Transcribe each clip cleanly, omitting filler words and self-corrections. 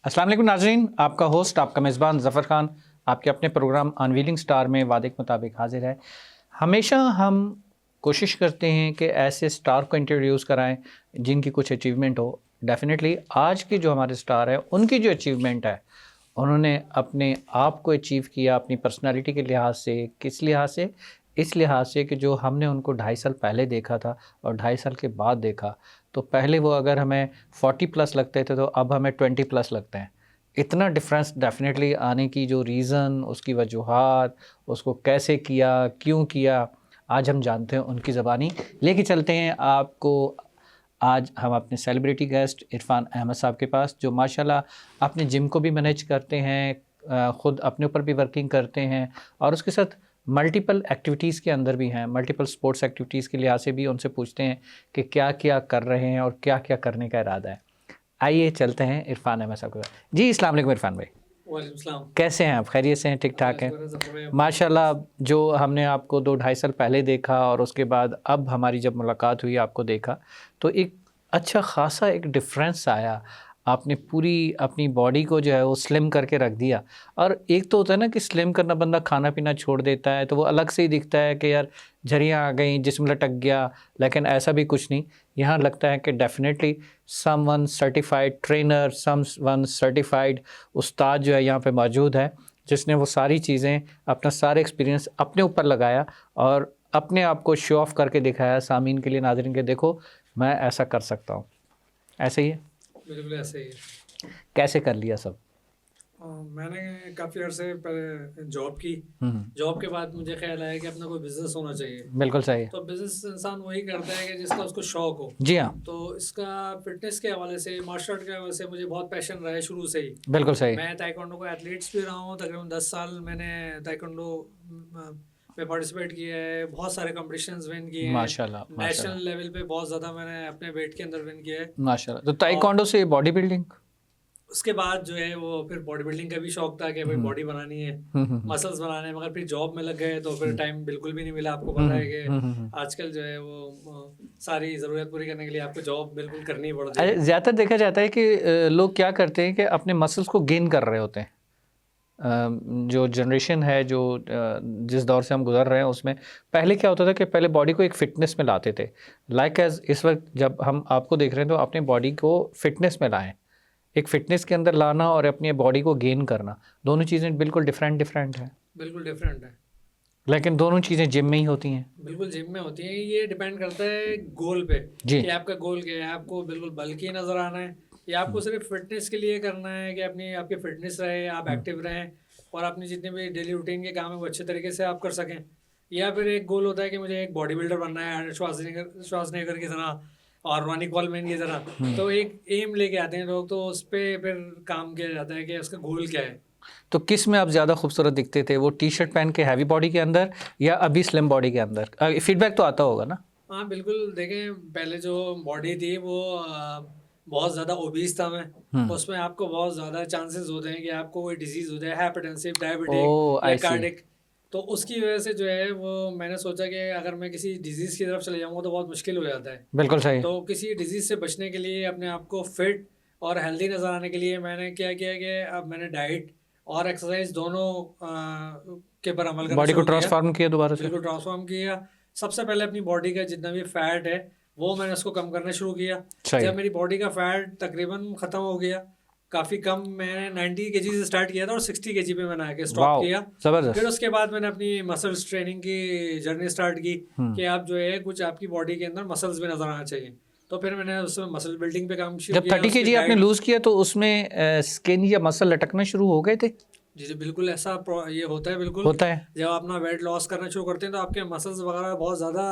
अस्सलाम वालेकुम नाज़रीन, आपका होस्ट आपका मेज़बान ज़फ़र खान आपके अपने प्रोग्राम अनवीलिंग स्टार में वादे के मुताबिक हाजिर है। हमेशा हम कोशिश करते हैं कि ऐसे स्टार को इंट्रोड्यूस कराएं जिनकी कुछ अचीवमेंट हो। डेफिनेटली आज की जो हमारे स्टार है उनकी जो अचीवमेंट है, उन्होंने अपने आप को अचीव किया अपनी पर्सनालिटी के लिहाज से। किस लिहाज से? इस लिहाज से कि जो हमने उनको 2.5 साल पहले देखा था और 2.5 साल के बाद देखा, तो पहले वो अगर हमें 40 प्लस लगते थे तो अब हमें 20 प्लस लगते हैं। इतना डिफरेंस डेफिनेटली आने की जो रीज़न, उसकी वजूहात, उसको कैसे किया, क्यों किया, आज हम जानते हैं उनकी ज़बानी। लेके चलते हैं आपको आज हम अपने सेलिब्रिटी गेस्ट इरफान अहमद साहब के पास, जो माशाल्लाह अपने जिम को भी मैनेज करते हैं, ख़ुद अपने ऊपर भी वर्किंग करते हैं और उसके साथ मल्टीपल एक्टिविटीज़ के अंदर भी हैं। मल्टीपल स्पोर्ट्स एक्टिविटीज़ के लिहाज से भी उनसे पूछते हैं कि क्या क्या कर रहे हैं और क्या क्या करने का इरादा है। आइए चलते हैं इरफान अहमद साहब के पास। जी अस्सलाम वालेकुम इरफान भाई, वालेकुम सलाम। कैसे हैं आप? खैरियत से हैं? ठीक ठाक हैं? माशाल्लाह, जो हमने आपको 2-2.5 साल पहले देखा और उसके बाद अब हमारी जब मुलाकात हुई आपको देखा, तो एक अच्छा ख़ासा एक डिफरेंस आया। आपने पूरी अपनी बॉडी को जो है वो स्लिम करके रख दिया। और एक तो होता है ना कि स्लिम करना, बंदा खाना पीना छोड़ देता है तो वो अलग से ही दिखता है कि यार झरियाँ आ गई, जिस्म लटक गया, लेकिन ऐसा भी कुछ नहीं। यहाँ लगता है कि definitely someone certified trainer, someone certified उस्ताद जो है यहाँ पे मौजूद है, जिसने वो सारी चीज़ें, अपना सारे एक्सपीरियंस अपने ऊपर लगाया और अपने आप को शो ऑफ करके दिखाया सामीन के लिए, नाज़रीन के, देखो मैं ऐसा कर सकता हूँ। ऐसे ही है? बिल्कुल ऐसे ही है। कैसे कर लिया सब? मैंने काफ़ी अर्से पहले जॉब की। जॉब के बाद मुझे ख्याल आया कि अपना कोई बिजनेस होना चाहिए। बिल्कुल सही है। तो बिजनेस इंसान वही करता है कि जिसका उसको शौक हो। जी हाँ, तो इसका फिटनेस के हवाले से, मार्शल आर्ट के हवाले से मुझे बहुत पैशन रहा है शुरू से ही। बिल्कुल सही। मैं ताइक्वांडो का एथलीट्स भी रहा हूँ, तकरीबन 10 साल मैंने ताइक्वांडो में पार्टिसिपेट किया है, बहुत सारे कॉम्पिटिशन्स विन किए हैं। माशाल्लाह, माशाल्लाह, नेशनल लेवल पे बहुत ज़्यादा मैंने अपने वेट के अंदर विन किया है। माशाल्लाह। तो ताइक्वांडो से बॉडी बिल्डिंग? उसके बाद जो है वो फिर बॉडी बिल्डिंग का भी शौक था कि भाई बॉडी बनानी है, मसल्स बनाने हैं, मगर फिर जॉब में लग गए तो फिर टाइम बिल्कुल भी नहीं मिला। आपको पता है कि आजकल जो है वो सारी ज़रूरत पूरी करने के लिए आपको जॉब बिल्कुल करनी ही पड़ती है। ज़्यादातर देखा जाता है कि लोग क्या करते हैं कि अपने मसल्स को गेन कर रहे होते हैं। जो जनरेशन है, जो जिस दौर से हम गुजर रहे हैं, उसमें पहले क्या होता था कि पहले बॉडी को एक फ़िटनेस में लाते थे। लाइक एज़ इस वक्त जब हम आपको देख रहे हैं तो अपने बॉडी को फ़िटनेस में लाएँ। एक फ़िटनेस के अंदर लाना और अपनी बॉडी को गेन करना, दोनों चीज़ें बिल्कुल डिफरेंट हैं। बिल्कुल डिफरेंट है, लेकिन दोनों चीज़ें जिम में ही होती हैं। बिल्कुल जिम में होती है। ये डिपेंड करता है गोल पे जी। कि आपका गोल क्या है। आपको बिल्कुल बल्कि नज़र आना है या आपको सिर्फ फिटनेस के लिए करना है कि अपनी आपकी फिटनेस रहे, आप एक्टिव रहें और अपनी जितने भी डेली रूटीन के काम है वो अच्छे तरीके से आप कर सकें। या फिर एक गोल होता है कि मुझे एक बॉडी बिल्डर बनना है, श्वासनेगर की तरह और रॉनी कॉलमैन की तरह। तो एक एम लेके आते हैं लोग, तो उस पर फिर काम किया जाता है कि उसका गोल क्या है। तो किस में आप ज़्यादा खूबसूरत दिखते थे, वो टी शर्ट पहन के हैवी बॉडी के अंदर या अभी स्लिम बॉडी के अंदर? फीडबैक तो आता होगा ना? हाँ बिल्कुल, देखें पहले जो बॉडी थी वो बहुत ज़्यादा ओबीस था मैं। उसमें आपको बहुत ज़्यादा चांसेस होते हैं कि आपको कोई डिजीज़ हो जाए, हाइपरटेंसिव, डायबिटिक या कार्डिक। तो उसकी वजह से जो है वो मैंने सोचा कि अगर मैं किसी डिजीज़ की तरफ चले जाऊँगा तो बहुत मुश्किल हो जाता है। बिल्कुल सही। तो किसी डिजीज़ से बचने के लिए, अपने आप को फिट और हेल्दी नज़र आने के लिए मैंने क्या किया कि अब मैंने डाइट और एक्सरसाइज दोनों के पर अमल करना बॉडी को शुरू किया। ट्रांसफॉर्म किया दोबारा से? बिल्कुल ट्रांसफॉर्म किया। सबसे पहले अपनी बॉडी का जितना भी फैट है वो मैंने उसको कम करना शुरू किया। जब मेरी बॉडी का फैट तकरीबन ख़त्म हो गया, काफ़ी कम, मैंने 90 kg से स्टार्ट किया था और 60 kg पे मैंने आके स्टॉप किया। ज़बरदस्त। फिर उसके बाद मैंने अपनी मसल्स ट्रेनिंग की जर्नी स्टार्ट की कि आप जो है कुछ आपकी बॉडी के अंदर मसल्स भी नज़र आना चाहिए। तो फिर मैंने उसमें मसल बिल्डिंग पे काम शुरू जब किया। 30 kg आपने लूज़ किया तो उसमें स्किन या मसल लटकना शुरू हो गए थे? जी जी बिल्कुल, ऐसा ये होता है। बिल्कुल होता है। जब आप अपना वेट लॉस करना शुरू करते हैं तो आपके मसल्स वगैरह बहुत ज़्यादा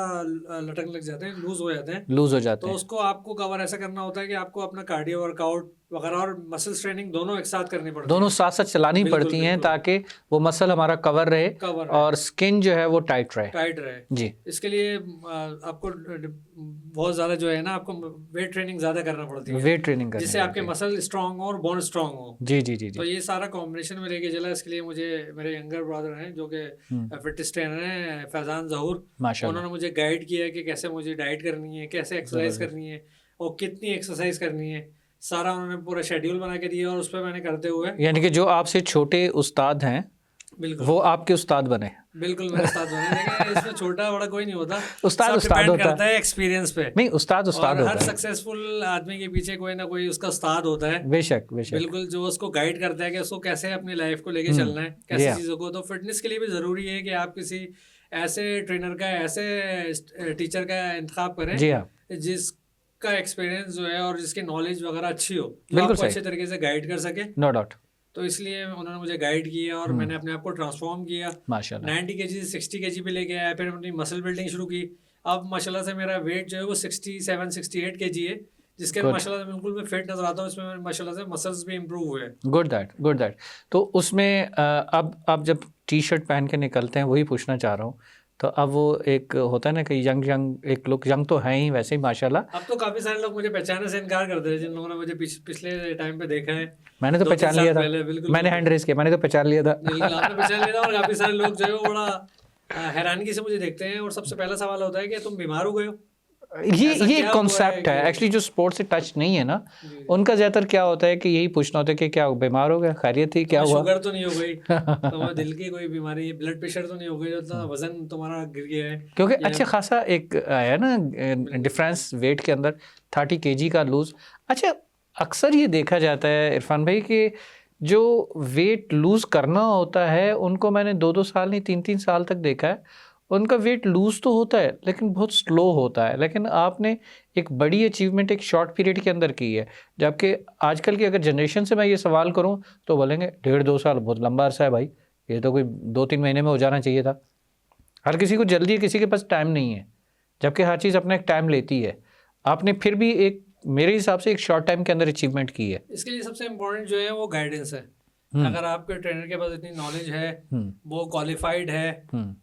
लटकने लग जाते हैं, लूज़ हो जाते हैं। लूज़ हो जाते तो हैं। उसको आपको कवर ऐसा करना होता है कि आपको अपना कार्डियो वर्कआउट वगैरह और मसल ट्रेनिंग दोनों एक साथ करनी पड़ती है। दोनों साथ साथ चलानी पड़ती हैं ताकि वो मसल हमारा कवर रहे और स्किन जो है वो टाइट रहे। जी। इसके लिए आपको बहुत ज़्यादा जो है ना, आपको वेट ट्रेनिंग ज़्यादा करना पड़ती है, वेट ट्रेनिंग जिससे आपके मसल स्ट्रांग हो और बोन स्ट्रांग हो। जी जी जी तो ये सारा कॉम्बिनेशन में लेके चला। इसके लिए मुझे मेरे यंगर ब्रदर हैं जो कि फिटनेस ट्रेनर हैं, फैज़ान ज़हूर, उन्होंने मुझे गाइड किया कि कैसे मुझे डाइट करनी है, कैसे एक्सरसाइज करनी है और कितनी एक्सरसाइज करनी है। सारा उन्होंने पूरा शेड्यूल बना के दिया और उस पर मैंने करते हुए यानी कि जो आपसे छोटे उस्ताद हैं बिल्कुल वो आपके उस्ताद बने। बिल्कुल मेरे साथ बने। लेकिन इसमें छोटा बड़ा कोई नहीं होता, उस्ताद सब उस्ताद डिपेंड होता करता है एक्सपीरियंस पे। नहीं, उस्ताद उस्ताद और हर होता है। सक्सेसफुल आदमी के पीछे कोई ना कोई उसका उस्ताद होता है। बेशक बेशक। बिल्कुल, जो उसको गाइड करता है कि उसको कैसे अपनी लाइफ को लेके चलना है, कैसी चीज़ों को। तो फिटनेस के लिए भी ज़रूरी है कि आप किसी ऐसे ट्रेनर का, ऐसे टीचर का इंतखाब करें जी हाँ, जिसका एक्सपीरियंस जो है और जिसकी नॉलेज वगैरह अच्छी हो, जो बिल्कुल आपको सही। अच्छे तरीके से गाइड कर सके। No doubt. तो इसलिए उन्होंने मुझे गाइड किया और मैंने अपने आप को ट्रांसफॉर्म किया। माशाल्लाह। 90 kg से 60 kg पे लेके आया, फिर अपनी मसल बिल्डिंग शुरू की। अब माशाल्लाह से मेरा वेट जो है वो 67-68 kg है, जिसके Good. माशाल्लाह से बिल्कुल मैं फिट नजर आता हूँ। इसमें मेरे माशाल्लाह से मसल्स भी इम्प्रूव हुए। Good that, good that. तो उसमें अब आप जब टी शर्ट पहन के निकलते हैं, वही पूछना चाह रहा हूँ, तो अब वो एक होता है ना कि यंग एक लुक, यंग तो है ही वैसे ही माशाल्लाह। अब तो काफी सारे लोग मुझे पहचानने से इनकार करते हैं, जिन लोगों ने मुझे पिछले टाइम पे देखा है। मैंने तो 2-3 पहचान साल लिया था, पहले, बिल्कुल मैंने हैंड रेस किया, मैंने तो पहचान लिया था। बिल्कुल आपने पहचान लिया था। और काफी सारे लोग जो है वो बड़ा हैरानगी से मुझे देखते हैं और सबसे पहला सवाल होता है कि तुम बीमार हो गए हो। ये क्या हुआ कॉन्सेप्ट है कि- एक्चुअली, जो स्पोर्ट्स से टच नहीं है ना, जी। उनका ज़्यादातर क्या होता है कि यही पूछना होता है कि क्या बीमार हो गया, खैरियत थी, क्या हुआ। शुगर तो नहीं हो गई, तुम्हें दिल की कोई बीमारी, ब्लड प्रेशर तो नहीं हो गई, जो वजन तुम्हारा गिर गया है। क्योंकि या- अच्छा खासा एक है ना डिफरेंस वेट के अंदर, 30 kg का लूज। अच्छा, अक्सर ये देखा जाता है इरफान भाई कि जो वेट लूज़ करना होता है उनको मैंने 2-2 साल नहीं 3-3 साल तक देखा है, उनका वेट लूज़ तो होता है लेकिन बहुत स्लो होता है। लेकिन आपने एक बड़ी अचीवमेंट एक शॉर्ट पीरियड के अंदर की है, जबकि आजकल की अगर जनरेशन से मैं ये सवाल करूं तो बोलेंगे 1.5-2 साल बहुत लंबा अरसा है भाई, ये तो कोई 2-3 महीने में हो जाना चाहिए था। हर किसी को जल्दी है, किसी के पास टाइम नहीं है, जबकि हर चीज़ अपना एक टाइम लेती है। आपने फिर भी एक मेरे हिसाब से एक शॉर्ट टाइम के अंदर अचीवमेंट की है। इसके लिए सबसे इम्पोर्टेंट जो है वो गाइडेंस है। अगर आपके ट्रेनर के पास इतनी नॉलेज है, वो क्वालिफाइड है,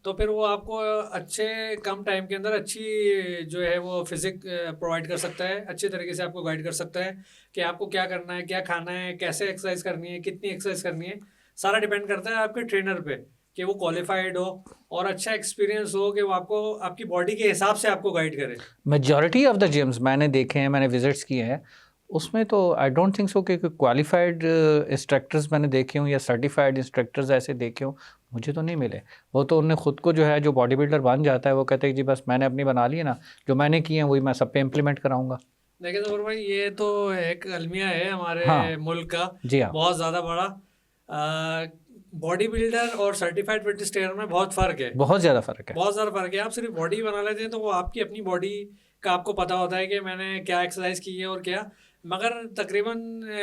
तो फिर वो आपको अच्छे कम टाइम के अंदर अच्छी जो है वो फिजिक प्रोवाइड कर सकता है, अच्छे तरीके से आपको गाइड कर सकता है कि आपको क्या करना है, क्या खाना है, कैसे एक्सरसाइज करनी है, कितनी एक्सरसाइज करनी है। सारा डिपेंड करता है आपके ट्रेनर पे कि वो क्वालिफाइड हो और अच्छा एक्सपीरियंस हो कि वो आपको आपकी बॉडी के हिसाब से आपको गाइड करे। मेजॉरिटी ऑफ द जिम्स मैंने देखे हैं, मैंने विजिट्स किए हैं, उसमें तो आई डोंट थिंक सो कि क्वालिफाइड इंस्ट्रक्टर्स मैंने देखे हों या सर्टिफाइड इंस्ट्रक्टर्स ऐसे देखे हों, मुझे तो नहीं मिले। वो तो उन्हें खुद को जो है, जो बॉडी बिल्डर बन जाता है वो कहते हैं जी बस मैंने अपनी बना ली है ना, जो मैंने किए हैं वही मैं सब पे इम्प्लीमेंट कराऊंगा। देखिए जफर भाई, ये तो एक अलमिया है हमारे हाँ। मुल्क का, जी हाँ, बहुत ज़्यादा बड़ा। बॉडी बिल्डर और सर्टिफाइड फिटनेस ट्रेनर में बहुत फ़र्क है, बहुत ज़्यादा फ़र्क है। बहुत ज़्यादा फ़र्क है। आप सिर्फ बॉडी बना लेते हैं तो वो आपकी अपनी बॉडी का आपको पता होता है कि मैंने क्या एक्सरसाइज की है और क्या, मगर तकरीबन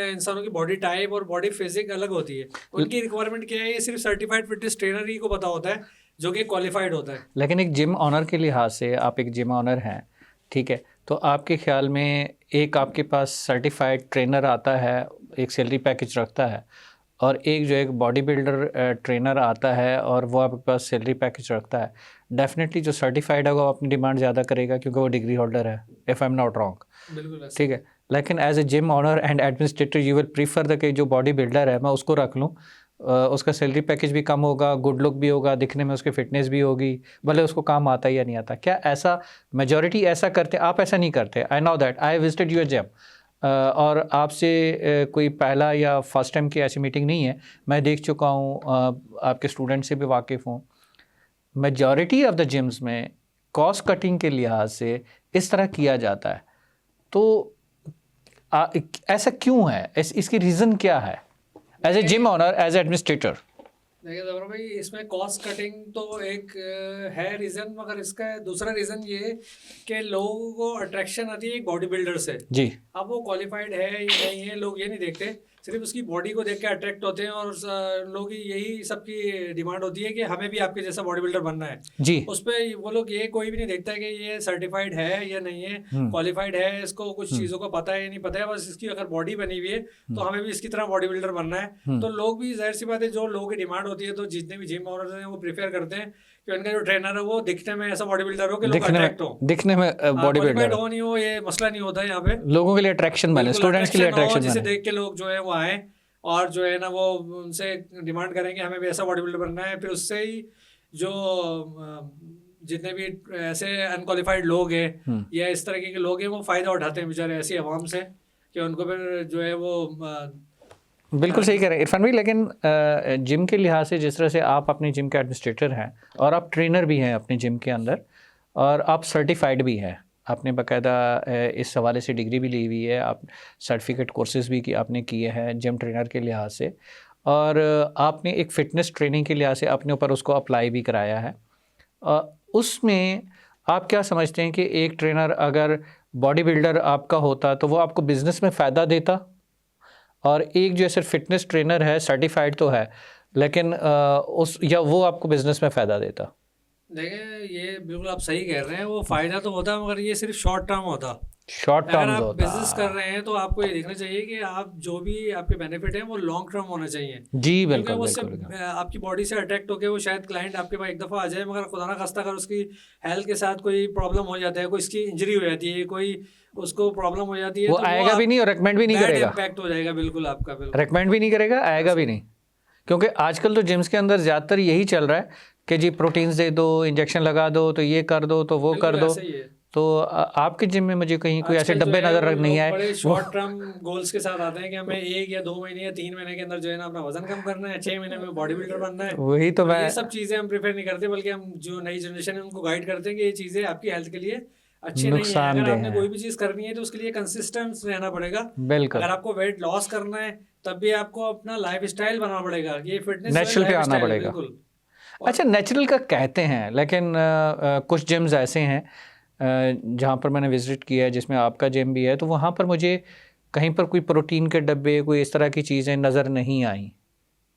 इंसानों की बॉडी टाइप और बॉडी फिजिक अलग होती है। उनकी रिक्वायरमेंट क्या है, ये सिर्फ सर्टिफाइड फिटनेस ट्रेनर ही को पता होता है, जो कि क्वालिफाइड होता है। लेकिन एक जिम ऑनर के लिहाज से, आप एक जिम ऑनर हैं, ठीक है, तो आपके ख्याल में एक आपके पास सर्टिफाइड ट्रेनर आता है, एक सैलरी पैकेज रखता है, और एक जो एक बॉडी बिल्डर ट्रेनर आता है और वो आपके पास सैलरी पैकेज रखता है, डेफिनेटली जो सर्टिफाइड होगा वो अपनी डिमांड ज़्यादा करेगा क्योंकि वो डिग्री होल्डर है, if I am not wrong. बिल्कुल ठीक है, लेकिन as a gym owner and administrator you will prefer the कि जो बॉडी बिल्डर है मैं उसको रख लूँ, उसका सैलरी पैकेज भी कम होगा, गुड लुक भी होगा, दिखने में उसकी फिटनेस भी होगी, भले उसको काम आता है या नहीं आता। क्या ऐसा मेजॉरिटी ऐसा करते? आप ऐसा नहीं करते, I know that, I visited your gym, और आपसे कोई पहला या फर्स्ट टाइम की ऐसी मीटिंग नहीं है, मैं देख चुका हूँ, आपके स्टूडेंट से भी वाकिफ़ हूँ। मेजॉरिटी ऑफ द जिम्स में कॉस्ट कटिंग के लिहाज से इस तरह किया जाता है, तो ऐसा क्यों है? इसकी रीज़न क्या है as a gym owner, as a administrator? देखिए जबर भाई, इसमें कॉस्ट कटिंग तो एक है रीज़न, मगर इसका दूसरा रीज़न ये कि लोगों को अट्रैक्शन आती है एक बॉडी बिल्डर से। जी, अब वो क्वालिफाइड है या नहीं है, लोग ये नहीं देखते, सिर्फ उसकी बॉडी को देख के अट्रैक्ट होते हैं। और लोग यही सबकी डिमांड होती है कि हमें भी आपके जैसा बॉडी बिल्डर बनना है। जी, उस पर वो लोग ये कोई भी नहीं देखता कि ये सर्टिफाइड है या नहीं है, क्वालिफाइड है, इसको कुछ चीज़ों का पता है या नहीं पता है, बस इसकी अगर बॉडी बनी हुई है तो हमें भी इसकी तरह बॉडी बिल्डर बनना है। तो लोग भी, जाहिर सी बात है, जो लोगों की डिमांड होती है, तो जितने भी जिम ओनर्स हैं वो प्रेफर करते हैं कि उनका जो ट्रेनर है वो दिखने में ऐसा बॉडी बिल्डर हो कि लोग अट्रैक्ट हो। दिखने में बॉडी बिल्डर हो नहीं हो, ये मसला नहीं होता है यहाँ पे। लोगों के लिए अट्रैक्शन बने, स्टूडेंट्स के लिए अट्रैक्शन जिसे बने, देख के लोग जो है वो आए और जो है ना वो उनसे डिमांड करेंगे हमें भी ऐसा बॉडी बिल्डर बनना है। फिर उससे ही जो जितने भी ऐसे अनक्वालिफाइड लोग हैं या इस तरह के लोग हैं वो फ़ायदा उठाते हैं बेचारे ऐसी आवाम से, कि उनको फिर जो है वो बिल्कुल सही कह रहे हैं इरफान भाई। लेकिन जिम के लिहाज से जिस तरह से आप अपने जिम के एडमिनिस्ट्रेटर हैं और आप ट्रेनर भी हैं अपने जिम के अंदर, और आप सर्टिफाइड भी हैं, आपने बाकायदा इस हवाले से डिग्री भी ली हुई है, आप सर्टिफिकेट कोर्सेज भी आपने किए हैं जिम ट्रेनर के लिहाज से, और आपने एक फ़िटनेस ट्रेनिंग के लिहाज से अपने ऊपर उसको अप्लाई भी कराया है। उसमें आप क्या समझते हैं कि एक ट्रेनर अगर बॉडी बिल्डर आपका होता तो वो आपको बिज़नेस में फ़ायदा देता, और एक जो है सिर्फ फिटनेस ट्रेनर है, सर्टिफाइड तो है, लेकिन उस या वो आपको बिज़नेस में फ़ायदा देता? देखें, ये बिल्कुल आप सही कह रहे हैं, वो फ़ायदा तो होता मगर ये सिर्फ शॉर्ट टर्म होता। शॉर्ट अगर टर्म्स आप होता। बिजनेस कर रहे हैं तो आपको ये देखना चाहिए कि आप जो भी आपके बेनिफिट हैं वो लॉन्ग टर्म होने चाहिए। जी क्योंकि बिल्कुल वो उससे बिल्कुल। आपकी बॉडी से अट्रैक्ट होकर वो शायद क्लाइंट आपके पास एक दफ़ा आ जाए, मगर खुदा ना खास्ता अगर उसकी हेल्थ के साथ कोई प्रॉब्लम हो जाता है, कोई इसकी इंजरी हो जाती है, कोई उसको प्रॉब्लम हो जाती है, वो तो आएगा भी नहीं और रेकमेंड भी नहीं बैड करेगा। इम्पैक्ट हो जाएगा बिल्कुल आपका, बिल्कुल रेकमेंड भी नहीं करेगा, आएगा भी नहीं। क्योंकि आजकल तो जिम्स के अंदर ज़्यादातर यही चल रहा है कि जी प्रोटीन्स दे दो, इंजेक्शन लगा दो, तो ये कर दो, तो वो कर बिल्कुल दो। ऐसा ही है। तो आपके जिम में मुझे कहीं कोई ऐसे आजकल जो डब्बे है नज़र वो नहीं लोग आए बड़े वो। शॉर्ट टर्म गोल्स के साथ आते हैं कि हमें 1 या 2 महीने या 3 महीने के अंदर जो है ना अपना वजन कम करना है, 6 महीने में बॉडी बिल्डर बनना है। वही तो मैं ये सब चीज़ें हम प्रेफर नहीं करते, बल्कि हम जो नई जनरेशन है उनको गाइड करते हैं कि ये चीज़ें आपकी हेल्थ के लिए अच्छी नहीं है। अगर नुकसानदेह आपने हैं। कोई भी चीज़ करनी है तो उसके लिए कंसिस्टेंट रहना पड़ेगा। बिल्कुल। अगर आपको वेट लॉस करना है तब भी आपको अपना लाइफ स्टाइल बनाना पड़ेगा। ये फिटनेस जो है नेचुरल पे लाइफ आना स्टाइल है, पड़ेगा। बिल्कुल। अच्छा, नेचुरल का कहते हैं, लेकिन कुछ जिम्स ऐसे हैं जहाँ पर मैंने विज़िट किया है, जिसमें आपका जिम भी है, तो वहाँ पर मुझे कहीं पर कोई प्रोटीन के डब्बे, कोई इस तरह की चीज़ें नज़र नहीं आई,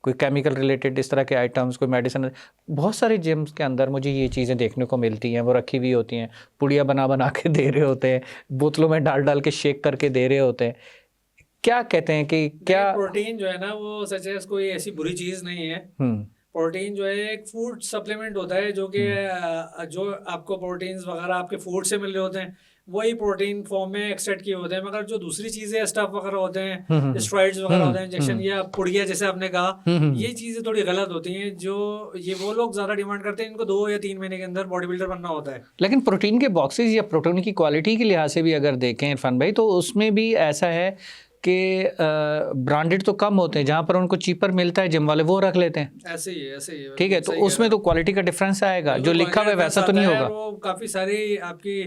कोई केमिकल रिलेटेड इस तरह के आइटम्स, कोई मेडिसिन। बहुत सारे जिम्स के अंदर मुझे ये चीज़ें देखने को मिलती हैं, वो रखी हुई होती हैं, पुड़िया बना बना के दे रहे होते हैं, बोतलों में डाल डाल के शेक करके दे रहे होते हैं। क्या कहते हैं कि क्या? प्रोटीन जो है ना वो सच है, कोई ऐसी बुरी चीज़ नहीं है। हम्म प्रोटीन जो है एक फूड सप्लीमेंट होता है, जो कि जो आपको प्रोटीन्स वगैरह आपके फूड से मिल रहे होते हैं, वही प्रोटीन फॉर्म में एक्सट्रैक्ट किए होते हैं। मगर जो दूसरी चीज़ें स्टफ वगैरह होते हैं, स्टेरॉइड्स वगैरह होते हैं, इंजेक्शन या पुड़िया जैसे आपने कहा, ये चीज़ें थोड़ी गलत होती हैं। जो ये वो लोग ज़्यादा डिमांड करते हैं, इनको 2 या 3 महीने के अंदर बॉडी बिल्डर बनना होता है। लेकिन प्रोटीन के बॉक्सेस या प्रोटीन की क्वालिटी के लिहाज से भी अगर देखें इरफान भाई, तो उसमें भी ऐसा है कि ब्रांडेड तो कम होते हैं, जहाँ पर उनको चीपर मिलता है जिम वाले वो रख लेते हैं। ऐसे ही है, ऐसे ही है, ठीक है, बिल्कुल तो सही कह उसमें रहे तो हैं। क्वालिटी का डिफरेंस आएगा, जो बिल्कुल लिखा हुआ है quality वैसा तो difference नहीं आता है, होगा। वो काफ़ी सारी आपकी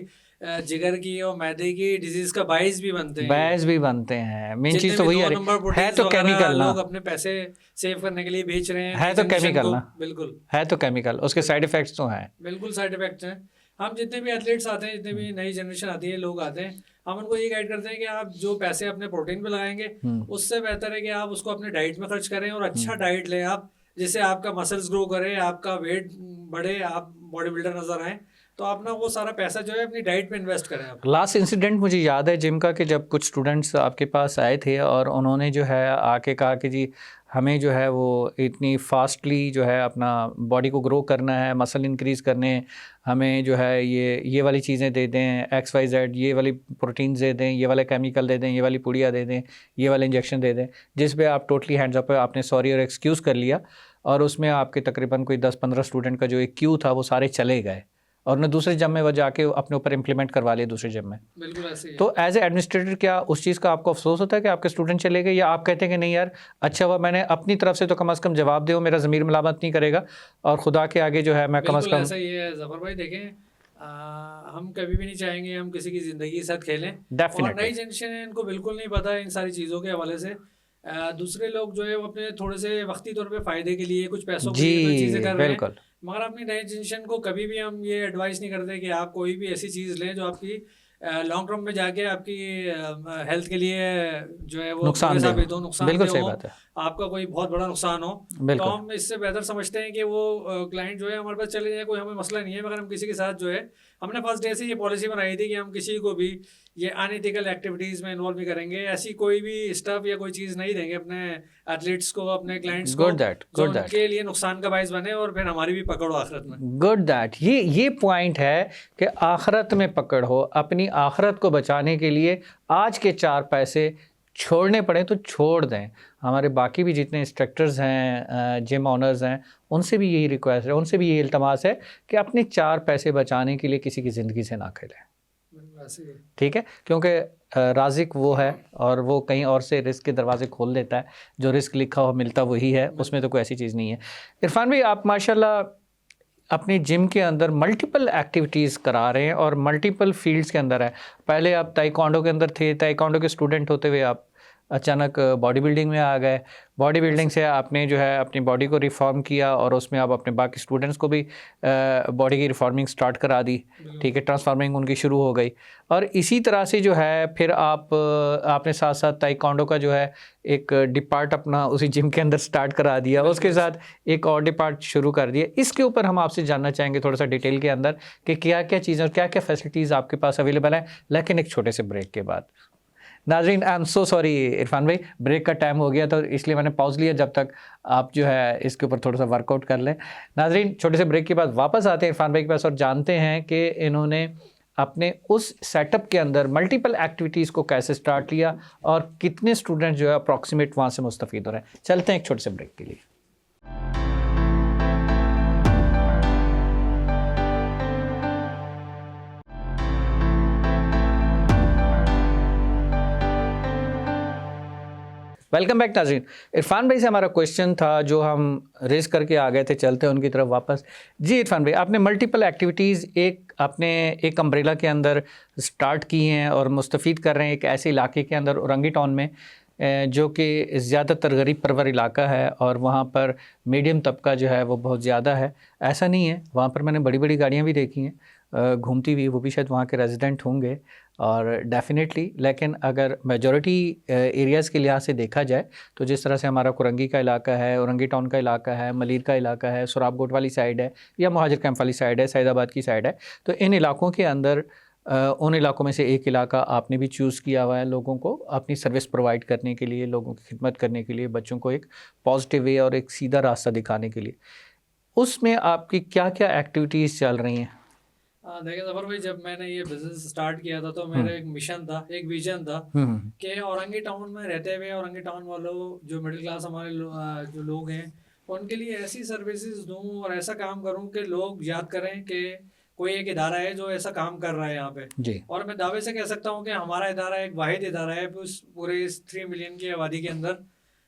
जिगर की और मैदे की डिजीज का बाइस भी बनते हैं। बैच भी बनते हैं, मेन जितने चीज़ तो भी वही 2 है। नंबर है प्रोटीन्स तो वगैरह केमिकल ना, लोग अपने पैसे सेव करने के लिए बेच रहे हैं है नई तो जनरेशन केमिकल को। ना, बिल्कुल है तो केमिकल, उसके साइड इफेक्ट्स तो हैं। बिल्कुल साइड इफेक्ट्स हैं। हम जितने भी एथलीट्स आते हैं, जितने भी नई जनरेशन आती है, लोग आते हैं, हम उनको ये गाइड करते हैं कि आप जो पैसे अपने प्रोटीन पे लगाएंगे, उससे बेहतर है कि आप उसको अपने डाइट में खर्च करें और अच्छा डाइट लें आप, जिससे आपका मसल्स ग्रो करे, आपका वेट बढ़े, आप बॉडी बिल्डर नजर आए। तो आप ना वो सारा पैसा जो है अपनी डाइट पे इन्वेस्ट करें आप। लास्ट इंसिडेंट मुझे याद है जिम का, कि जब कुछ स्टूडेंट्स आपके पास आए थे और उन्होंने जो है आके कहा कि जी हमें जो है वो इतनी फास्टली जो है अपना बॉडी को ग्रो करना है, मसल इंक्रीज़ करने हैं, हमें जो है ये वाली चीज़ें दे दें, XYZ, ये वाली प्रोटीन्स दे दें, ये वाले केमिकल दे दें, ये वाली पुड़िया दे दें, ये वाले इंजेक्शन दे दें, जिस पे आप टोटली हैंड्स अप, आपने सॉरी और एक्सक्यूज़ कर लिया, और उसमें आपके तकरीबन कोई 10-15 स्टूडेंट का जो एक क्यू था वो सारे चले गए, और उन्हें दूसरे जिम में वो जाके अपने ऊपर इम्प्लीमेंट करवा लिए दूसरे जिम में। बिल्कुल ऐसे ही है। तो एज ए एडमिनिस्ट्रेटर क्या उस चीज़ का आपको अफसोस होता है कि आपके स्टूडेंट चले गए, या आप कहते हैं कि नहीं यार अच्छा हुआ, मैंने अपनी तरफ से तो कम से कम जवाब दो, मेरा ज़मीर मलामत नहीं करेगा, और खुदा के आगे जो है मैं कम से बिल्कुल कम। ऐसा ही है जफर भाई। देखें, हम कभी भी नहीं चाहेंगे हम किसी की ज़िंदगी के साथ खेलें, और डेफिनेटली। नई जनरेशन है, इनको बिल्कुल नहीं पता इन सारी चीज़ों के हवाले से। दूसरे लोग जो है वो अपने थोड़े से वक्ती तौर पे फ़ायदे के लिए, कुछ पैसों के लिए तो चीज़ें जी कर रहे हैं, बिल्कुल। मगर अपनी नई जनरेशन को कभी भी हम ये एडवाइस नहीं करते कि आप कोई भी ऐसी चीज़ लें जो आपकी लॉन्ग टर्म में जाके आपकी हेल्थ के लिए जो है वो नुकसान बुरे दे साबित हो, हो, नुकसान बिल्कुल दे सही हो, बात है। आपका कोई बहुत बड़ा नुकसान हो। तो बिल्कुल हम इससे बेहतर समझते हैं कि वो क्लाइंट जो है हमारे पास चले जाए, कोई हमें मसला नहीं है, मगर हम किसी के साथ जो है, हमने फर्स्ट डे से ये पॉलिसी बनाई थी कि हम किसी को भी ये अनएथिकल एक्टिविटीज़ में इन्वॉल्व नहीं करेंगे, ऐसी कोई भी स्टफ या कोई चीज़ नहीं देंगे अपने एथलीट्स को, अपने क्लाइंट्स को, गुड दैट, जो गुड दैट, उनके लिए नुकसान का बायस बने और फिर हमारी भी पकड़ हो आखिरत में। Good that. ये पॉइंट है कि आखिरत में पकड़ हो, अपनी आखिरत को बचाने के लिए आज के 4 पैसे छोड़ने पड़े तो छोड़ दें। हमारे बाकी भी जितने इंस्ट्रक्टर्स हैं, जिम ऑनर्स हैं, उनसे भी यही रिक्वेस्ट है, उनसे भी यही इल्तमास है कि अपने 4 पैसे बचाने के लिए किसी की ज़िंदगी से ना खेलें। बिल्कुल ऐसे ही। ठीक है, क्योंकि राज़िक वो है और वो कहीं और से रिस्क के दरवाजे खोल देता है, जो रिस्क लिखा हो मिलता वही है, उसमें तो कोई ऐसी चीज़ नहीं है। इरफान भाई, आप माशाल्लाह अपनी जिम के अंदर मल्टीपल एक्टिविटीज़ करा रहे हैं और मल्टीपल फील्ड्स के अंदर है। पहले आप ताइक्वांडो के अंदर थे, ताइक्वांडो के स्टूडेंट होते हुए आप अचानक बॉडी बिल्डिंग में आ गए। बॉडी बिल्डिंग से आपने जो है अपनी बॉडी को रिफॉर्म किया और उसमें आप अपने बाकी स्टूडेंट्स को भी बॉडी की रिफॉर्मिंग स्टार्ट करा दी। ठीक है, ट्रांसफॉर्मिंग उनकी शुरू हो गई। और इसी तरह से जो है फिर आपने साथ साथ ताइक्वांडो का जो है एक डिपार्ट अपना उसी जिम के अंदर स्टार्ट करा दिया, उसके साथ एक और डिपार्ट शुरू कर दिया। इसके ऊपर हम आपसे जानना चाहेंगे थोड़ा सा डिटेल के अंदर कि क्या क्या चीज़ें और क्या क्या फैसिलिटीज़ आपके पास अवेलेबल हैं, लेकिन एक छोटे से ब्रेक के बाद। नाजरीन, I am so sorry Irfan भाई, ब्रेक का टाइम हो गया तो इसलिए मैंने पॉज लिया, जब तक आप जो है इसके ऊपर थोड़ा सा वर्कआउट कर लें। नाजरीन, छोटे से ब्रेक के बाद वापस आते हैं इरफान भाई के पास और जानते हैं कि इन्होंने अपने उस सेटअप के अंदर मल्टीपल एक्टिविटीज़ को कैसे स्टार्ट लिया और कितने स्टूडेंट जो है अप्रॉक्सीमेट वहाँ से मुस्तफ़ीद हो रहे हैं। चलते हैं एक छोटे से ब्रेक के लिए। वेलकम बैक नाज़रीन। इरफान भाई से हमारा क्वेश्चन था जो हम रेज करके आ गए थे, चलते हैं उनकी तरफ वापस। जी इरफान भाई, आपने मल्टीपल एक्टिविटीज़ आपने एक अम्ब्रेला के अंदर स्टार्ट की हैं और मुस्तफ़ीद कर रहे हैं एक ऐसे इलाके के अंदर औरंगी टाउन में, जो कि ज़्यादातर गरीब परवर इलाका है और वहाँ पर मीडियम तबका जो है वो बहुत ज़्यादा है। ऐसा नहीं है, वहाँ पर मैंने बड़ी बड़ी गाड़ियाँ भी देखी हैं घूमती हुई, वो भी शायद वहाँ के रेजिडेंट होंगे और डेफिनेटली। लेकिन अगर मेजॉरिटी एरियाज़ के लिहाज से देखा जाए तो जिस तरह से हमारा कुरंगी का इलाका है, औरंगी टाउन का इलाका है, मलीर का इलाका है, सुराबगोट वाली साइड है या महाजिर कैंप वाली साइड है, सैदाबाद की साइड है, तो इन इलाकों के अंदर उन इलाकों में से एक इलाका आपने भी चूज़ किया हुआ है लोगों को अपनी सर्विस प्रोवाइड करने के लिए, लोगों की खिदमत करने के लिए, बच्चों को एक पॉजिटिव वे और एक सीधा रास्ता दिखाने के लिए। उसमें आपकी क्या क्या एक्टिविटीज़ चल रही हैं? देखिए जफर भाई, जब मैंने ये बिजनेस स्टार्ट किया था तो मेरा एक मिशन था, एक विजन था कि औरंगी टाउन में रहते हुए औरंगी टाउन वालों, जो मिडिल क्लास हमारे जो लोग हैं, उनके लिए ऐसी सर्विसेज दूं और ऐसा काम करूं कि लोग याद करें कि कोई एक इदारा है जो ऐसा काम कर रहा है यहाँ पे जी। और मैं दावे से कह सकता हूँ कि हमारा इदारा एक वाहिद इदारा है उस पूरे 3 मिलियन की आबादी के अंदर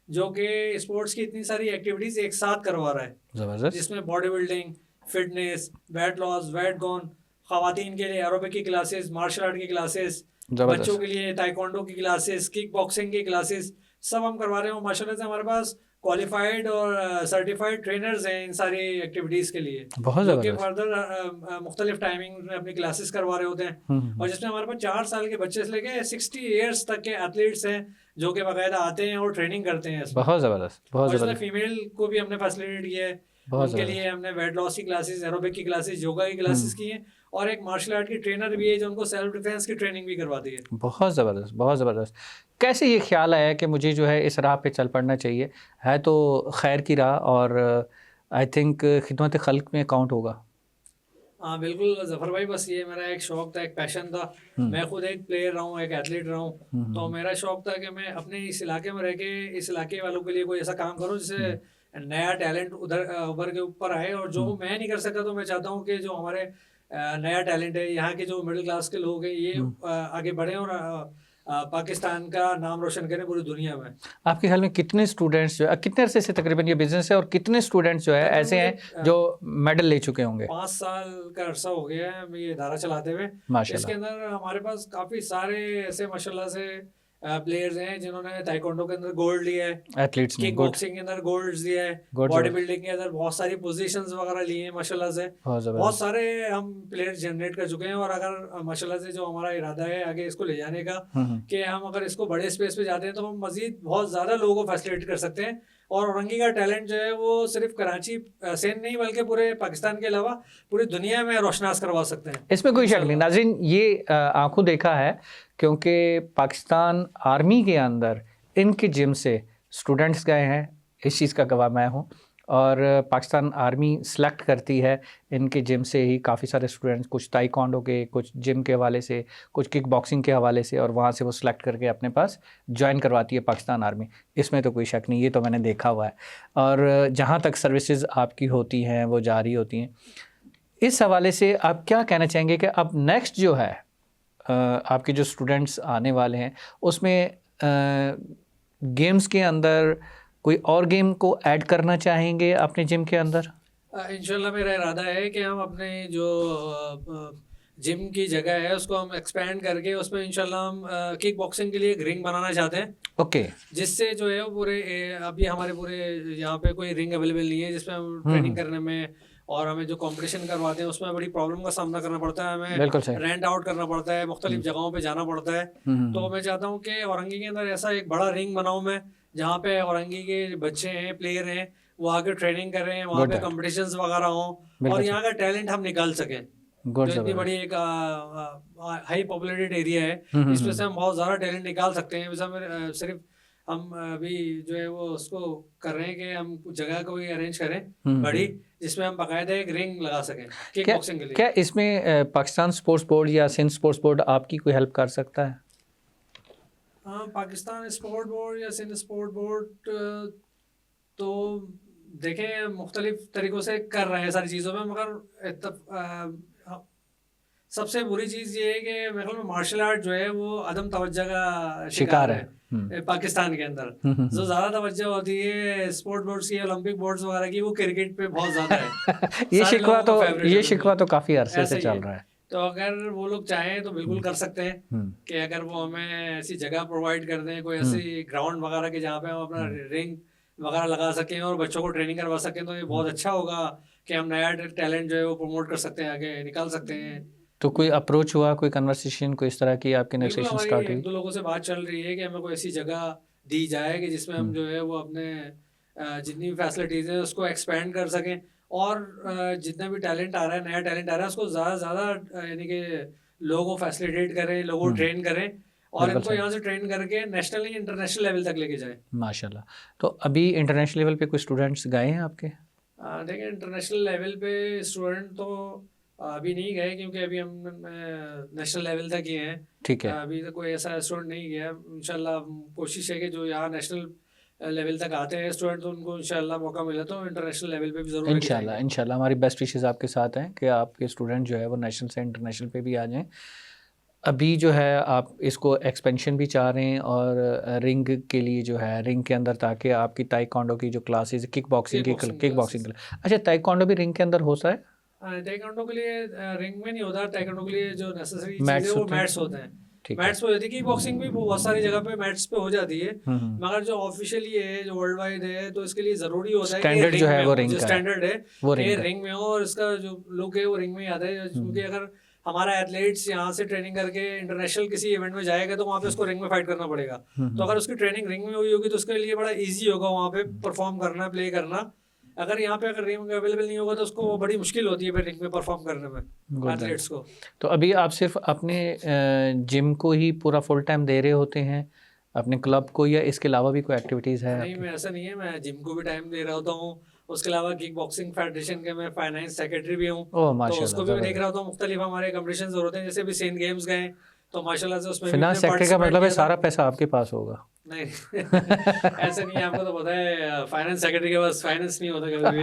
जो कि स्पोर्ट्स की इतनी सारी एक्टिविटीज एक साथ करवा रहा है, ज़बरदस्त। जिसमें body building, fitness, weight loss, weight gain, खवातीन के लिए एरोबिक की क्लासेस, मार्शल आर्ट की क्लासेस, बच्चों के लिए ताइक्वांडो की क्लासेस, किक बॉक्सिंग की क्लासेस, सब हम करवा रहे हैं। माशाल्लाह से हमारे पास क्वालिफाइड और सर्टिफाइड ट्रेनर्स हैं इन सारी एक्टिविटीज़ के लिए, बहुत जो कि ज़बरदस्त। फर्दर मुख्तलिफ टाइमिंग में अपनी क्लासेस करवा रहे होते हैं। और जिसमें हमारे पास 4 साल के बच्चे से लेके 60 ईयर्स तक के एथलीट्स हैं जो कि बाकायदा आते हैं और ट्रेनिंग करते हैं इसमें। बहुत ज़बरदस्त, बहुत और इसमें ज़बरदस्त। फीमेल को भी हमने फैसिलिटेट किया है, बहुत उनके ज़बरदस्त। लिए हमने वेट लॉस की क्लासेस, एरोबिक की क्लासेस, योगा की क्लासेस की हैं और एक मार्शल आर्ट की ट्रेनर भी है जो उनको सेल्फ डिफेंस की ट्रेनिंग भी करवाती है। बहुत ज़बरदस्त, बहुत ज़बरदस्त। कैसे ये ख्याल आया कि मुझे जो है इस राह पे चल पड़ना चाहिए? है तो खैर की राह और आई थिंक खिदमत खल्क में काउंट होगा। हाँ बिल्कुल जफर भाई, बस ये मेरा एक शौक था, एक पैशन था। मैं खुद एक प्लेयर रहा हूँ, एक एथलीट रहा हूँ, तो मेरा शौक था कि मैं अपने इस इलाके में रह के इस इलाके वालों के लिए कोई ऐसा काम करूँ जिससे नया टैलेंट उधर उभर के ऊपर आए। और जो मैं नहीं कर सका तो मैं चाहता हूँ कि जो हमारे नया टैलेंट है, यहाँ के जो मिडिल क्लास के लोग हैं, ये आगे बढ़े और पाकिस्तान का नाम रोशन करें पूरी दुनिया में। आपके ख्याल में कितने स्टूडेंट्स जो है, कितने अरसे से तकरीबन ये बिजनेस है और कितने स्टूडेंट्स जो है ऐसे हैं जो मेडल ले चुके होंगे? 5 साल का अरसा हो गया है हमें ये इदारा चलाते हुए। माशाल्लाह। इसके अंदर हमारे पास काफ़ी सारे ऐसे माशाल्लाह से प्लेयर्स हैं जिन्होंने ताइक्वांडो के अंदर गोल्ड लिया है, एथलीट्स में किक गुड, बॉक्सिंग के अंदर गोल्ड लिया है, गुड बॉडी जबरदस्त, बिल्डिंग के अंदर बहुत सारी पोजीशंस वगैरह लिए हैं माशाल्लाह से। बहुत बहुत ज़बरदस्त। सारे हम प्लेयर्स जनरेट कर चुके हैं और अगर माशाल्लाह से जो हमारा इरादा है आगे इसको ले जाने का, कि हम अगर इसको बड़े स्पेस पे जाते हैं तो हम मजीद बहुत ज़्यादा लोगों को फैसिलिटेट कर सकते हैं। और औरंगी का टैलेंट जो है वो सिर्फ कराची से नहीं बल्कि पूरे पाकिस्तान के अलावा पूरी दुनिया में रोशनास करवा सकते हैं। इसमें कोई शक नहीं नाज़रीन, ये आंखों देखा है क्योंकि पाकिस्तान आर्मी के अंदर इनके जिम से स्टूडेंट्स गए हैं, इस चीज़ का गवाह मैं हूँ। और पाकिस्तान आर्मी सेलेक्ट करती है इनके जिम से ही काफ़ी सारे स्टूडेंट्स, कुछ ताइक्वांडो के, कुछ जिम के हवाले से, कुछ किक बॉक्सिंग के हवाले से, और वहाँ से वो सिलेक्ट करके अपने पास ज्वाइन करवाती है पाकिस्तान आर्मी। इसमें तो कोई शक नहीं, ये तो मैंने देखा हुआ है। और जहाँ तक सर्विसेज आपकी होती हैं वो जारी होती हैं। इस हवाले से आप क्या कहना चाहेंगे कि अब नेक्स्ट जो है आपके जो स्टूडेंट्स आने वाले हैं उसमें गेम्स के अंदर कोई और गेम को ऐड करना चाहेंगे अपने जिम के अंदर? इंशाल्लाह मेरा इरादा है कि हम अपने जो जिम की जगह है उसको हम एक्सपेंड करके उसमें इंशाल्लाह हम किक बॉक्सिंग के लिए एक रिंग बनाना चाहते हैं। ओके। जिससे जो है वो पूरे अभी हमारे पूरे यहाँ पे कोई रिंग अवेलेबल नहीं है जिसमें हम ट्रेनिंग करने में और हमें जो कंपटीशन करवाते हैं उसमें बड़ी प्रॉब्लम का सामना करना पड़ता है, बिल्कुल हमें सही। रेंट आउट करना पड़ता है, मुख्तलिफ जगहों पे जाना पड़ता है। तो मैं चाहता हूँ कि औरंगी के अंदर ऐसा एक बड़ा रिंग बनाऊँ मैं, जहाँ पे औरंगी के बच्चे हैं, प्लेयर हैं, वो आके ट्रेनिंग करें, वहाँ गुड पे है। कंपटीशंस वगैरह हों बिल्कुल और सही। यहाँ का टैलेंट हम निकाल सकें। गुड, जो इतनी ज़बरदस्त। बड़ी एक हाई पॉपुलेटेड एरिया है, इसमें से हम बहुत ज़्यादा टैलेंट निकाल सकते हैं। वैसे सिर्फ हम अभी जो है वो उसको कर रहे हैं कि हम कुछ जगह कोई अरेंज करें बड़ी, जिसमें हम बाकायदा एक रिंग लगा सकें किक क्या बॉक्सिंग के लिए। क्या इसमें पाकिस्तान स्पोर्ट्स बोर्ड या सिंध स्पोर्ट्स बोर्ड आपकी कोई हेल्प कर सकता है? हाँ, पाकिस्तान स्पोर्ट बोर्ड या सिंध स्पोर्ट बोर्ड तो देखें मुख्तलिफ तरीक़ों से कर रहे हैं सारी चीज़ों में, मगर सबसे बुरी चीज़ ये है कि मेरे ख्याल में मार्शल आर्ट जो है वो अदम तवज्जो का शिकार है पाकिस्तान के अंदर। जो ज़्यादा तवज्जो होती है स्पोर्ट बोर्ड्स की, ओलंपिक बोर्ड्स वगैरह की, वो क्रिकेट पे बहुत ज़्यादा है। ये सारे शिकवा लोगों तो का फेवरेट ये है शिकवा बिल्कुल। तो काफ़ी अरसे ऐसा से ही चल है। रहा है। तो अगर वो लोग चाहें तो बिल्कुल कर सकते हैं कि अगर वो हमें ऐसी जगह प्रोवाइड कर दें, कोई ऐसी ग्राउंड वगैरह के जहाँ पे हम अपना रिंग वगैरह लगा सकें और बच्चों को ट्रेनिंग करवा सकें, तो ये बहुत अच्छा होगा कि हम नया टैलेंट जो है वो प्रमोट कर सकते हैं, आगे निकाल सकते हैं। तो कोई अप्रोच हुआ, कोई कन्वर्सेशन, कोई इस तरह की आपकी बिल्कुल, नेगोशिएशन हमारी स्टार्ट एक हुई? दो लोगों से बात चल रही है कि हमें कोई ऐसी जगह दी जाए कि जिसमें हम जो है वो अपने जितनी भी फैसिलिटीज़ हैं उसको एक्सपेंड कर सकें और जितना भी टैलेंट आ रहा है, नया टैलेंट आ रहा है, उसको ज़्यादा से ज़्यादा यानी कि लोगों को फैसिलिटेट करें, लोगों को ट्रेन करें और बिल्कुल इनको सही। यहाँ से ट्रेन करके नेशनल या इंटरनेशनल लेवल तक लेके जाएं। माशाल्लाह। तो अभी इंटरनेशनल लेवल पे कोई स्टूडेंट्स गए हैं आपके? देखिए इंटरनेशनल लेवल पे स्टूडेंट तो अभी नहीं गए, क्योंकि अभी हम नेशनल लेवल तक ही हैं। ठीक है। अभी तक कोई ऐसा स्टूडेंट नहीं गया। इंशाल्लाह कोशिश है कि जो यहाँ नेशनल लेवल तक आते हैं स्टूडेंट, तो उनको इंशाल्लाह मौका मिला तो इंटरनेशनल लेवल पे भी ज़रूर लेके इंशाल्लाह जाएंगे। इंशाल्लाह हमारी बेस्ट विशेस आपके साथ हैं कि आपके स्टूडेंट जो है वो नेशनल से इंटरनेशनल पे भी आ जाएं। अभी जो है आप इसको एक्सपेंशन भी चाह रहे हैं और रिंग के लिए जो है रिंग के अंदर, ताकि आपकी ताइक्वांडो की जो क्लासेस, किक बॉक्सिंग classes। के लिए। अच्छा, ताइक्वांडो भी रिंग के अंदर होता है? ताइक्वांडो के लिए रिंग में नहीं होता। ताइक्वांडो के लिए जो नेसेसरी चीज़ है मैट्स वो होते हैं? मैट्स होते हैं। ठीक है। मैट्स पे हो जाती है। किक बॉक्सिंग भी बहुत सारी जगह पे मैट्स पे हो जाती है, हम्म। मगर जो ऑफिशियली है, जो वर्ल्ड वाइड है, तो इसके लिए ज़रूरी होता है कि स्टैंडर्ड जो रिंग है में वो हो। रिंग जो का है। स्टैंडर्ड है वो कि रिंग का। रिंग में हो और इसका जो लुक है वो रिंग में ही आता है। क्योंकि अगर हमारा एथलीट्स यहाँ से ट्रेनिंग करके इंटरनेशनल किसी इवेंट में जाएगा तो वहाँ पे उसको रिंग में फाइट करना पड़ेगा। तो अगर उसकी ट्रेनिंग रिंग में हुई होगी तो उसके लिए बड़ा ईजी होगा वहाँ पे परफॉर्म करना, प्ले करना। अगर यहाँ पे अगर रिंग अवेलेबल नहीं होगा तो उसको बड़ी मुश्किल होती है फिर रिंग में परफॉर्म करने में एथलीट्स को। तो अभी आप सिर्फ अपने जिम को ही पूरा फुल टाइम दे रहे होते हैं, अपने क्लब को, या इसके अलावा भी कोई एक्टिविटीज़ है नहीं, आपकी? मैं ऐसा नहीं है, मैं जिम को भी टाइम दे रहा होता हूँ। उसके अलावा किक बॉक्सिंग फेडरेशन के मैं फाइनेंस सेक्रेटरी भी हूँ, ओह तो माशाल्लाह, उसको भी मैं देख ज़बरदस्त। रहा होता हूँ। मुख्तलिफ हमारे कॉम्पिटिशन होते हैं, जैसे भी सेन गेम्स गए तो माशाल्लाह से उसमें भी फिनांस हमने सेक्रेटरी का पार्टिसिपेट मतलब है किया था। सारा पैसा आपके पास होगा? नहीं ऐसे नहीं है, आपको तो पता है फाइनेंस सेक्रेटरी के पास फाइनेंस नहीं होता कभी भी।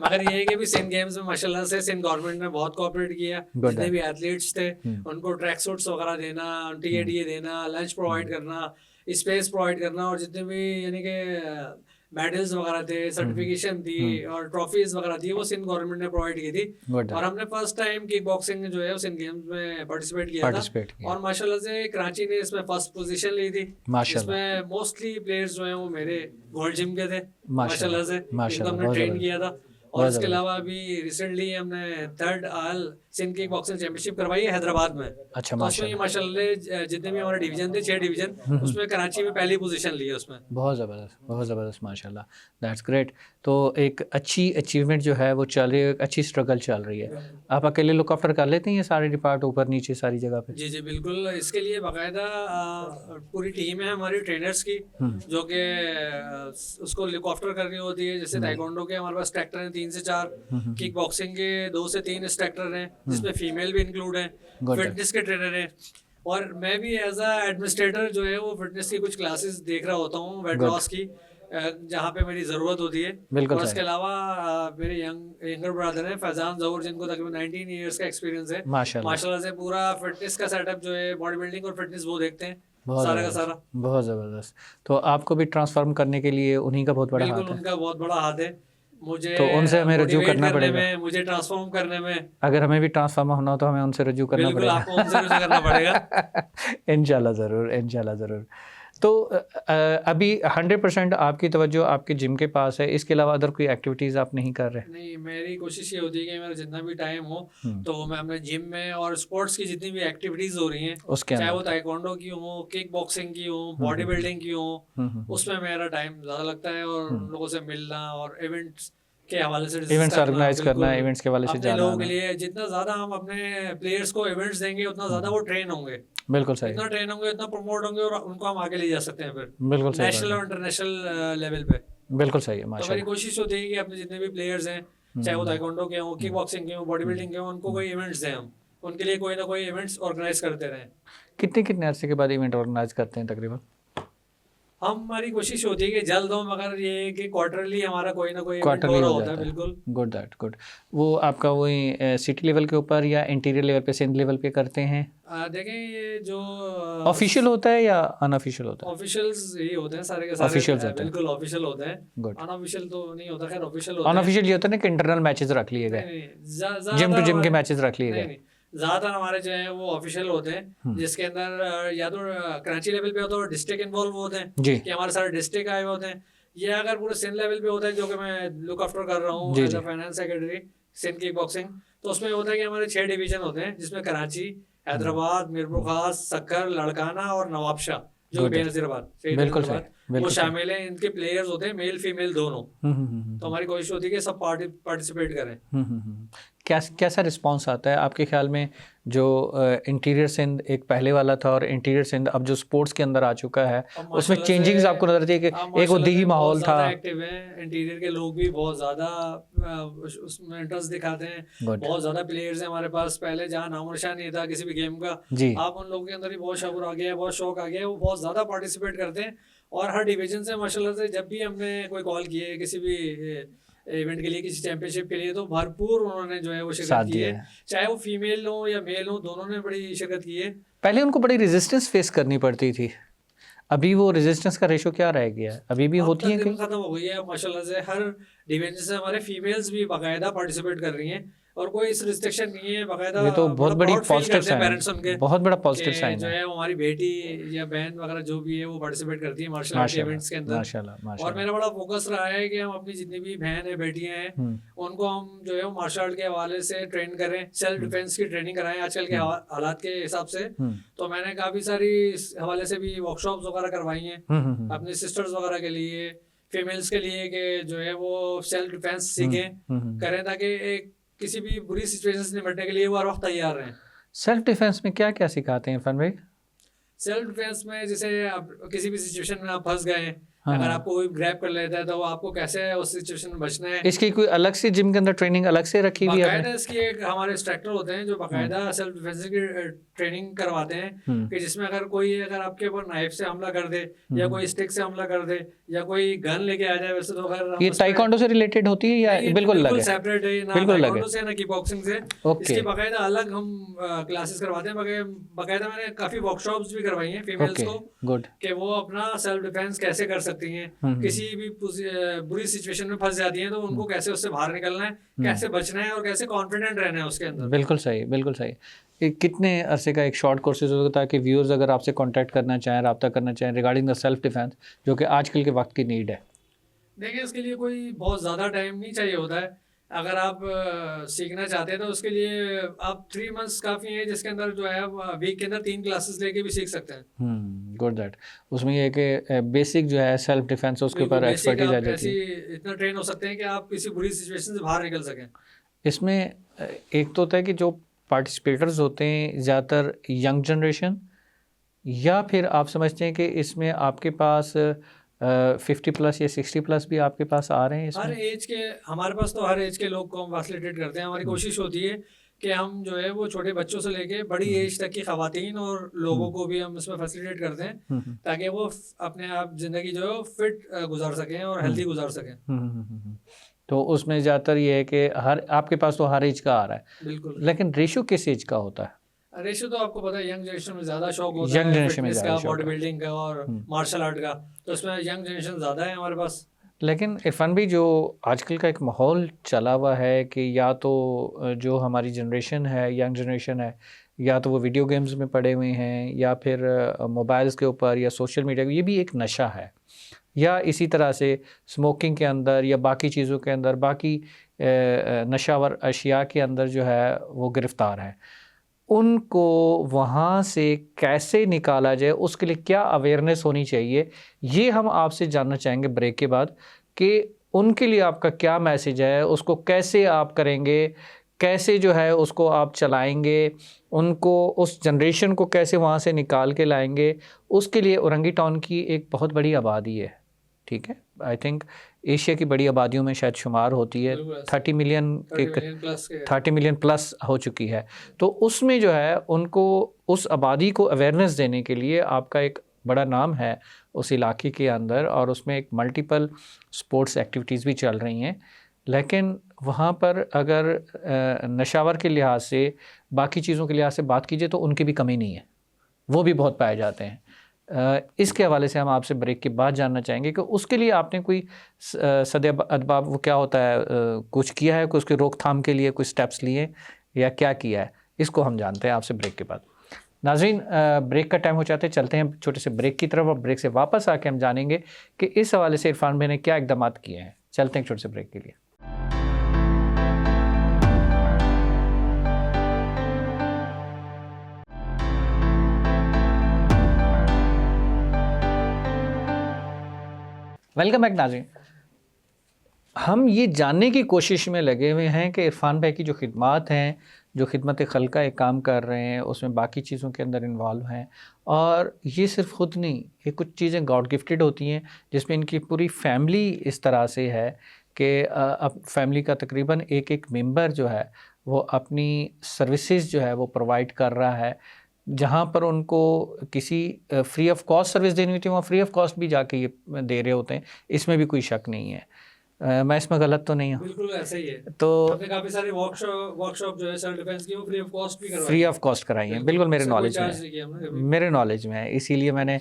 मगर ये है कि भी सेन गेम्स में माशाल्लाह से सेन गवर्नमेंट ने बहुत कोऑपरेट किया। गुड जितने है। भी एथलीट्स थे उनको ट्रैक सूट्स वगैरह देना, टीएडीए देना, लंच प्रोवाइड करना, स्पेस प्रोवाइड करना, और जितने भी यानी कि मेडल्स वगैरह थे, सर्टिफिकेशन थी और ट्रॉफीज वगैरह थी, वो सिंध गवर्नमेंट ने प्रोवाइड की थी। गुड और है। हमने फर्स्ट टाइम किक बॉक्सिंग जो है सिंध गेम्स में पार्टिसिपेट किया था पार्टिसिपेट किया। और माशाल्लाह से कराची ने इसमें फर्स्ट पोजीशन ली थी, माशाल्लाह। जिसमें मोस्टली प्लेयर्स जो हैं वो मेरे गोल्ड जिम के थे माशाल्लाह, माशाल्लाह से, जिनको माशाल्लाह, हमने बहुत ट्रेन ज़बरदस्त। किया था। और बहुत इसके ज़बरदस्त। अलावा अभी रिसेंटली हमने third all Sindh kick boxing championship करवाई है हैदराबाद में। अच्छा, तो उसमें माशाल्लाह जितने भी हमारे डिवीजन थे 6 डिवीजन, उसमें कराची में पहली पोजीशन ली है उसमें। बहुत ज़बरदस्त, बहुत ज़बरदस्त, माशाल्लाह, दैट्स ग्रेट। तो एक अच्छी अचीवमेंट जो है वो चल रही है, एक अच्छी स्ट्रगल चल रही है। आप अकेले लुक आफ्टर कर लेते हैं ये सारे डिपार्ट, ऊपर नीचे सारी जगह पे? जी जी बिल्कुल। इसके लिए बाकायदा पूरी टीम है हमारी ट्रेनर्स की, जो कि उसको लुक आफ्टर करनी होती है। जैसे ताइक्वांडो के हमारे पास ट्रैक्टर हैं 3 से 4, किक बॉक्सिंग के 2 से 3 इंस्ट्रक्टर हैं, जिसमें फीमेल भी इंक्लूड हैं, फिटनेस के ट्रेनर हैं, और मैं भी एज अ एडमिनिस्ट्रेटर जो है वो फिटनेस की कुछ क्लासेस देख रहा होता हूँ, वेट लॉस की। जहाँ पे मेरी ज़रूरत होती है। बिल्कुल और सही। इसके अलावा मेरे यंगर ब्रदर हैं फैज़ान ज़हूर, जिनको तकरीबन 19 इयर्स का एक्सपीरियंस है। माशाल्लाह। माशाल्लाह से पूरा फिटनेस का सेटअप जो है, बॉडी बिल्डिंग और फिटनेस वो देखते हैं बहुत सारा का ज़बरदस्त, सारा। बहुत ज़बरदस्त। तो आपको भी ट्रांसफ़ॉर्म करने के लिए उन्हीं का बहुत बड़ा बिल्कुल हाथ है। उनका बहुत बड़ा हाथ है मुझे तो उनसे हमें रज्जू मोटिवेट करना करने पड़ेगा। में, मुझे ट्रांसफॉर्म करने में। अगर हमें भी ट्रांसफ़ॉर्म होना हो तो हमें उनसे रज्जू करना बिल्कुल पड़ेगा। आपको उनसे रुजू करना पड़ेगा। इंशाल्लाह ज़रूर, इंशाल्लाह ज़रूर। तो अभी 100% आपकी तवज्जो आपके जिम के पास है, इसके अलावा अदर कोई एक्टिविटीज़ आप नहीं कर रहे? नहीं, मेरी कोशिश ये होती है कि मेरा जितना भी टाइम हो हुँ, तो मैं अपने जिम में और स्पोर्ट्स की जितनी भी एक्टिविटीज़ हो रही हैं, उसके चाहे अंदर वो था। ताइक्वांडो की हो, किक बॉक्सिंग की हो, हुँ, बॉडी हुँ, बिल्डिंग की हो, हुँ, हुँ, हुँ, उसमें मेरा टाइम ज़्यादा लगता है। और हुँ। लोगों से मिलना और इवेंट्स के हवाले से डिस्कस इवेंट्स करना, ऑर्गेनाइज़ करना, बिल्कुल इवेंट्स के हवाले से अपने लोगों के जाना-आना। लिए जितना ज़्यादा हम अपने प्लेयर्स को इवेंट्स देंगे, उतना हुँ, ज़्यादा वो ट्रेन होंगे। बिल्कुल सही, जितना ट्रेन होंगे, उतना प्रमोट होंगे और उनको हम आगे ले जा सकते हैं फिर बिल्कुल सही बात नेशनल है। और इंटरनेशनल लेवल पे। बिल्कुल सही है, तो मेरी माशाल्लाह। कोशिश होती है कि अपने जितने भी प्लेयर्स हैं, हुँ, चाहे वो हुँ, ताइक्वांडो के हों, किक हुँ, बॉक्सिंग के हों, बॉडी हुँ, बिल्डिंग के हों, उनको हुँ। कोई इवेंट्स दें हम। उनके लिए कोई ना कोई इवेंट्स ऑर्गेनाइज करते रहें। कितने-कितने अरसे के बाद इवेंट ऑर्गेनाइज़ करते हैं तकरीबन? हमारी कोशिश होती है कि जल्द हो, मगर ये है कि क्वार्टरली हमारा कोई ना कोई इवेंट क्वार्टरली हो रहा हो होता है। जाता है। बिल्कुल। Good that, good. वो आपका वही सिटी लेवल के ऊपर या इंटीरियर लेवल पे, सिंध लेवल पे करते हैं? देखें ये जो ऑफिशियल होता है या अनऑफिशियल होता है? ऑफिशियल्स ही होते हैं सारे के सारे। ऑफिशियल्स होता है। बिल्कुल ऑफिशियल होते हैं। गुड। अनऑफिशियल तो नहीं होता, खैर ऑफिशियल होते हैं। अनऑफिशियल ये होता है ना कि इंटरनल मैचेस रख लिए नहीं गए, नहीं, जिम टू ज़्यादातर जिम के हमारे मैचेस रख लिए नहीं गए। नहीं, ज़्यादातर हमारे जो हैं वो ऑफिशियल होते हैं, हम्म, जिसके अंदर या तो कराची लेवल पे होता है और डिस्ट्रिक्ट इन्वॉल्व होते हैं जी कि हमारे सारे डिस्ट्रिक्ट आए हुए होते हैं। या अगर पूरे सिंध लेवल पे होता है, जो कि मैं लुक आफ्टर कर रहा हूँ जी एज जी। A finance secretary Sindh kick boxing, तो उसमें होता है कि हमारे 6 डिवीजन होते हैं, जिसमें कराची, हैदराबाद, मीरपुर खास, सक्कर, लड़काना और नवाबशाह, जो कि गुड दैट। बेनज़ीराबाद, शहीद बिल्कुल सही, बेनज़ीराबाद, वो बिल्कुल सही। शामिल हैं। इनके प्लेयर्स होते हैं मेल फीमेल दोनों। तो हम्म। हमारी कोशिश होती है कि सब पार्टिसिपेट करें। कैसा रिस्पांस आता है आपके ख्याल में? जो इंटीरियर सिंध एक पहले वाला था और इंटीरियर सिंध अब जो स्पोर्ट्स के अंदर आ चुका है, अब उसमें माशाल्लाह चेंजिंग्स से आपको नजर आती है कि आप एक वो माशाल्लाह दीही से बहुत माहौल था? ज़्यादा एक्टिव हैं। इंटीरियर के लोग भी बहुत ज़्यादा उसमें इंटरेस्ट दिखाते हैं। गुड। बहुत ज़्यादा प्लेयर्स हैं हमारे पास। पहले जहाँ नामो निशान नहीं था किसी भी गेम का, जी। आप उन लोगों के अंदर ही बहुत शौक आ गया है, बहुत शौक आ गया है। वो बहुत ज़्यादा पार्टिसिपेट करते हैं और हर डिवीजन से माशाल्लाह से जब भी हमने कोई कॉल किए किसी भी इवेंट के लिए, किसी चैंपियनशिप के लिए, तो भरपूर उन्होंने जो है वो साथ शिरकत की दिया है। है। चाहे वो फीमेल हो या मेल हो, दोनों ने बड़ी शिरकत की है। पहले उनको बड़ी रेजिस्टेंस फेस करनी पड़ती थी, अभी वो रेजिस्टेंस का रेशो क्या रह गया है? अभी भी अब होती है तकरीबन कहीं? खत्म हो गई है माशाल्लाह से। हर डिवीजन से हमारे फीमेल्स भी बाकायदा पार्टिसिपेट कर रही हैं और कोई इस रिस्ट्रिक्शन नहीं है। बाकायदा ये तो बहुत बड़ा बड़ी प्राउड फील पॉजिटिव करते हैं साइन पेरेंट्स उनके है, बहुत बड़ा कि पॉजिटिव साइन जो है। है वो हमारी बेटी या बहन वगैरह जो भी है वो पार्टिसिपेट करती है मार्शल आर्ट के माशाल्लाह, इवेंट्स के अंदर। माशाल्लाह, और माशाल्लाह। मेरा बड़ा फोकस रहा है कि हम अपनी जितनी भी बहन है, बेटियां हैं, उनको हम जो है वो मार्शल आर्ट के हवाले से ट्रेन करें, सेल्फ डिफेंस की ट्रेनिंग कराएं आजकल के हालात के हिसाब से। तो मैंने काफ़ी सारी इस हवाले से भी वर्कशॉप्स वगैरह करवाई हैं अपनी सिस्टर्स वगैरह के लिए, फीमेल्स के लिए, कि जो है वो सेल्फ डिफेंस सीखें, करें, ताकि एक किसी भी बुरी सिचुएशन से निपटने के लिए वो हर वक्त तैयार रहें। सेल्फ डिफेंस में क्या क्या सिखाते हैं इरफान भाई? सेल्फ डिफेंस में जैसे आप किसी भी सिचुएशन में आप फंस गए हैं, हाँ, अगर हाँ। आपको कोई ग्रैब कर लेता है, तो आपको कैसे उस सिचुएशन में बचना है। इसकी कोई अलग से जिम के अंदर ट्रेनिंग अलग से रखी हुई है बाकायदा आपने? इसकी एक हमारे इंस्ट्रक्टर होते हैं जो बाकायदा सेल्फ डिफेंस की ट्रेनिंग करवाते हैं, कि जिसमें अगर आपके ऊपर नाइफ से हमला कर दे या कोई स्टिक से हमला कर दे या कोई गन लेके आ जाए, वैसे तो अगर ये ताइक्वांडो से रिलेटेड होती है या बिल्कुल अलग है? सेपरेट है, ना बिल्कुल अलग है। ताइक्वांडो से ना किक बॉक्सिंग से। ओके। इसकी बाकायदा अलग हम क्लासेस करवाते हैं। बाकायदा मैंने काफी वर्कशॉप्स भी करवाई हैं फीमेल्स ओके, को, गुड। कि वो अपना सेल्फ डिफेंस कैसे कर सकती हैं, किसी भी बुरी सिचुएशन में फंस जाती हैं तो उनको कैसे उससे बाहर निकलना है, कैसे बचना है और कैसे कॉन्फिडेंट रहना है उसके अंदर। बिल्कुल सही, बिल्कुल सही। कितने अरसे का एक शॉर्ट कोर्सेज होता है ताकि व्यूअर्स अगर आपसे कांटेक्ट करना चाहें, रब्ता करना चाहें रिगार्डिंग द सेल्फ डिफेंस, जो कि आजकल के वक्त की नीड है? देखिए, इसके लिए कोई बहुत ज़्यादा टाइम नहीं चाहिए होता है। अगर आप सीखना चाहते हैं तो उसके लिए आप 3 मंथ्स काफ़ी हैं, जिसके अंदर जो है आप वीक के अंदर 3 क्लासेस लेके भी सीख सकते हैं। Good that. उसमें ये है कि बेसिक जो है सेल्फ डिफेंस उसके ऊपर बेसिक एक्सपर्टीज आ आप जाती ऐसी है। इतना ट्रेन हो सकते हैं कि आप किसी बुरी सिचुएशन से बाहर निकल सकें। इसमें एक तो होता है कि जो पार्टिसिपेटर्स होते हैं ज़्यादातर यंग जनरेशन, या फिर आप समझते हैं कि इसमें आपके पास 50 प्लस या 60 प्लस भी आपके पास आ रहे हैं हर इसमें? एज के हमारे पास तो हर एज के लोग को हम फैसिलिटेट करते हैं। हमारी कोशिश होती है कि हम जो है वो छोटे बच्चों से लेके बड़ी एज तक की खवातीन और लोगों को भी हम इसमें फैसिलिटेट करते हैं ताकि वो अपने आप ज़िंदगी जो है वो फिट गुजार सकें और हेल्दी गुजार सकें। तो उसमें ज़्यादातर ये है कि हर आपके पास तो हर एज का आ रहा है, बिल्कुल। लेकिन रेशो किस एज का होता है? रेशो तो आपको पता है यंग जनरेशन में ज़्यादा शौक होता यंग है जनरेशन में फिटनेस ज़्यादा का, शौक बॉडी है। बिल्डिंग का और मार्शल आर्ट का, तो इसमें यंग जनरेशन ज़्यादा है हमारे पास। लेकिन इरफान भी जो आजकल का एक माहौल चला हुआ है कि या तो जो हमारी जनरेशन है, यंग जनरेशन है, या तो वो वीडियो गेम्स में पड़े हुए हैं या फिर मोबाइल्स के ऊपर या सोशल मीडिया, ये भी एक नशा है, या इसी तरह से स्मोकिंग के अंदर या बाकी चीज़ों के अंदर, बाकी नशावर अशिया के अंदर जो है वो गिरफ़्तार हैं। उनको वहाँ से कैसे निकाला जाए, उसके लिए क्या अवेयरनेस होनी चाहिए, ये हम आपसे जानना चाहेंगे ब्रेक के बाद कि उनके लिए आपका क्या मैसेज है, उसको कैसे आप करेंगे, कैसे जो है उसको आप चलाएँगे, उनको उस जनरेशन को कैसे वहाँ से निकाल के लाएँगे, उसके लिए औरंगी टाउन की एक बहुत बड़ी आबादी है, ठीक है? आई थिंक एशिया की बड़ी आबादियों में शायद शुमार होती है, 30 मिलियन के 30 मिलियन प्लस हो चुकी है। तो उसमें जो है उनको उस आबादी को अवेयरनेस देने के लिए आपका एक बड़ा नाम है उस इलाके के अंदर, और उसमें एक मल्टीपल स्पोर्ट्स एक्टिविटीज़ भी चल रही हैं। लेकिन वहाँ पर अगर नशावर के लिहाज से, बाकी चीज़ों के लिहाज से बात कीजिए तो उनकी भी कमी नहीं है, वो भी बहुत पाए जाते हैं। इसके हवाले से हम आपसे ब्रेक के बाद जानना चाहेंगे कि उसके लिए आपने कोई सद्भाव वो क्या होता है, कुछ किया है, कुछ उसकी रोकथाम के लिए कुछ स्टेप्स लिए या क्या किया है, इसको हम जानते हैं आपसे ब्रेक के बाद। नाज़रीन, ब्रेक का टाइम हो जाते, चलते हैं छोटे से ब्रेक की तरफ, और ब्रेक से वापस आके हम जानेंगे कि इस हवाले से इरफान भाई ने क्या इकदाम किए हैं। चलते हैं छोटे से ब्रेक के लिए। वेलकम बैक नाज़रीन। हम ये जानने की कोशिश में लगे हुए हैं कि इरफान भाई की जो खिदमात हैं, जो खिदमत खल्क़ा एक काम कर रहे हैं, उसमें बाकी चीज़ों के अंदर इन्वॉल्व हैं, और ये सिर्फ ख़ुद नहीं, ये कुछ चीज़ें गॉड गिफ्टेड होती हैं जिसमें इनकी पूरी फैमिली इस तरह से है कि अब फैमिली का तकरीबन एक मेंबर जो है वो अपनी सर्विसेज जो है वो प्रोवाइड कर रहा है। जहाँ पर उनको किसी फ्री ऑफ कॉस्ट सर्विस देनी होती है, वहाँ फ्री ऑफ कॉस्ट भी जाके ये दे रहे होते हैं, इसमें भी कोई शक नहीं है। मैं इसमें गलत तो नहीं हूँ? बिल्कुल ऐसा ही है। तो हमने काफ़ी सारी वर्कशॉप जो है सेल्फ डिफेंस की वो फ्री ऑफ कॉस्ट भी करवाई फ्री ऑफ कॉस्ट कराई हैं, बिल्कुल मेरे नॉलेज में चार्ज नहीं किया हमने है, कभी। मेरे नॉलेज में है, इसीलिए मैंने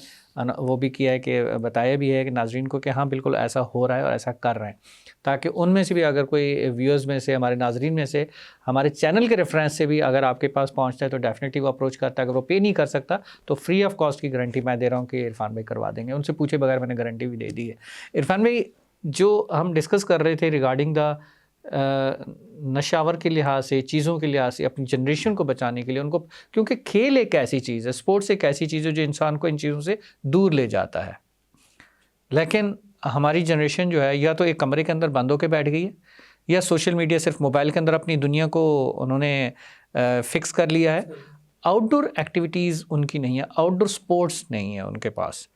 वो भी किया है कि बताया भी है कि नाजरीन को कि हाँ बिल्कुल ऐसा हो रहा है और ऐसा कर रहे हैं, ताकि उनमें से भी अगर कोई व्यूअर्स में से, हमारे नाजरीन में से, हमारे चैनल के रेफरेंस से भी अगर आपके पास पहुँचता है तो डेफिनेटली वो अप्रोच करता है। अगर वो पे नहीं कर सकता तो फ्री ऑफ कॉस्ट की गारंटी मैं दे रहा हूँ कि इरफान भाई करवा देंगे, उनसे पूछे बगैर मैंने गारंटी भी दे दी है। इरफान भाई, जो हम डिस्कस कर रहे थे रिगार्डिंग द नशावर के लिहाज से, चीज़ों के लिहाज से, अपनी जनरेशन को बचाने के लिए उनको, क्योंकि खेल एक ऐसी चीज़ है, स्पोर्ट्स एक ऐसी चीज़ है जो इंसान को इन चीज़ों से दूर ले जाता है। लेकिन हमारी जनरेशन जो है या तो एक कमरे के अंदर बंद होकर बैठ गई है, या सोशल मीडिया, सिर्फ मोबाइल के अंदर अपनी दुनिया को उन्होंने फिक्स कर लिया है। आउटडोर एक्टिविटीज़ उनकी नहीं है, आउटडोर स्पोर्ट्स नहीं है उनके पास,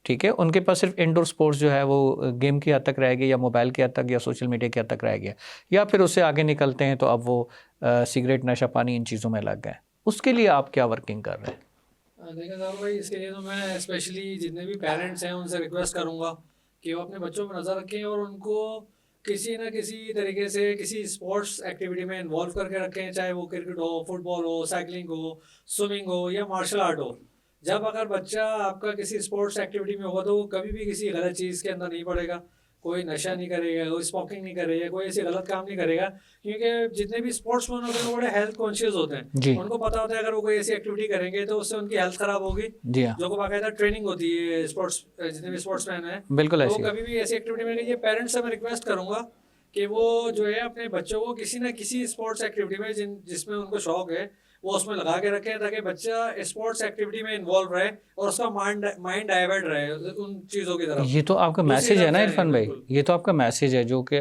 ठीक है? उनके पास सिर्फ इंडोर स्पोर्ट्स जो है वो गेम की हद तक रह गई, या मोबाइल की हद तक, या सोशल मीडिया की हद तक रह गया, या फिर उससे आगे निकलते हैं तो अब वो सिगरेट, नशा पानी, इन चीज़ों में लग गए। उसके लिए आप क्या वर्किंग कर रहे हैं? देखा साहब भाई, इसके लिए तो मैं स्पेशली जितने भी पेरेंट्स हैं उनसे रिक्वेस्ट करूँगा कि वो अपने बच्चों पर नज़र रखें और उनको किसी न किसी तरीके से किसी स्पोर्ट्स एक्टिविटी में इन्वॉल्व करके रखें, चाहे वो क्रिकेट हो, फुटबॉल हो, साइकिलिंग हो, स्विमिंग हो या मार्शल आर्ट हो। जब अगर बच्चा आपका किसी स्पोर्ट्स एक्टिविटी में होगा तो वो कभी भी किसी गलत चीज़ के अंदर नहीं पड़ेगा, कोई नशा नहीं करेगा, कोई स्मोकिंग नहीं करेगा, कोई ऐसे गलत काम नहीं करेगा, क्योंकि जितने भी स्पोर्ट्समैन होते हैं वो बड़े हेल्थ कॉन्शियस होते हैं। उनको पता होता है अगर वो कोई ऐसी एक्टिविटी करेंगे तो उससे उनकी हेल्थ खराब होगी। जो को बाकायदा ट्रेनिंग होती है स्पोर्ट्स, जितने भी स्पोर्ट्समैन हैं, बिल्कुल तो कभी भी ऐसी एक्टिविटी में, ये पेरेंट्स से मैं रिक्वेस्ट करूँगा कि वो जो है अपने बच्चों को किसी न किसी स्पोर्ट्स एक्टिविटी में जिसमें उनको शौक है वो उसमें लगा के रखें, ताकि बच्चा स्पोर्ट्स एक्टिविटी में इन्वॉल्व रहे और उसका माइंड डाइवर्ट रहे उन चीज़ों की तरफ। ये तो आपका मैसेज है ना इरफान भाई, ये तो आपका मैसेज है जो कि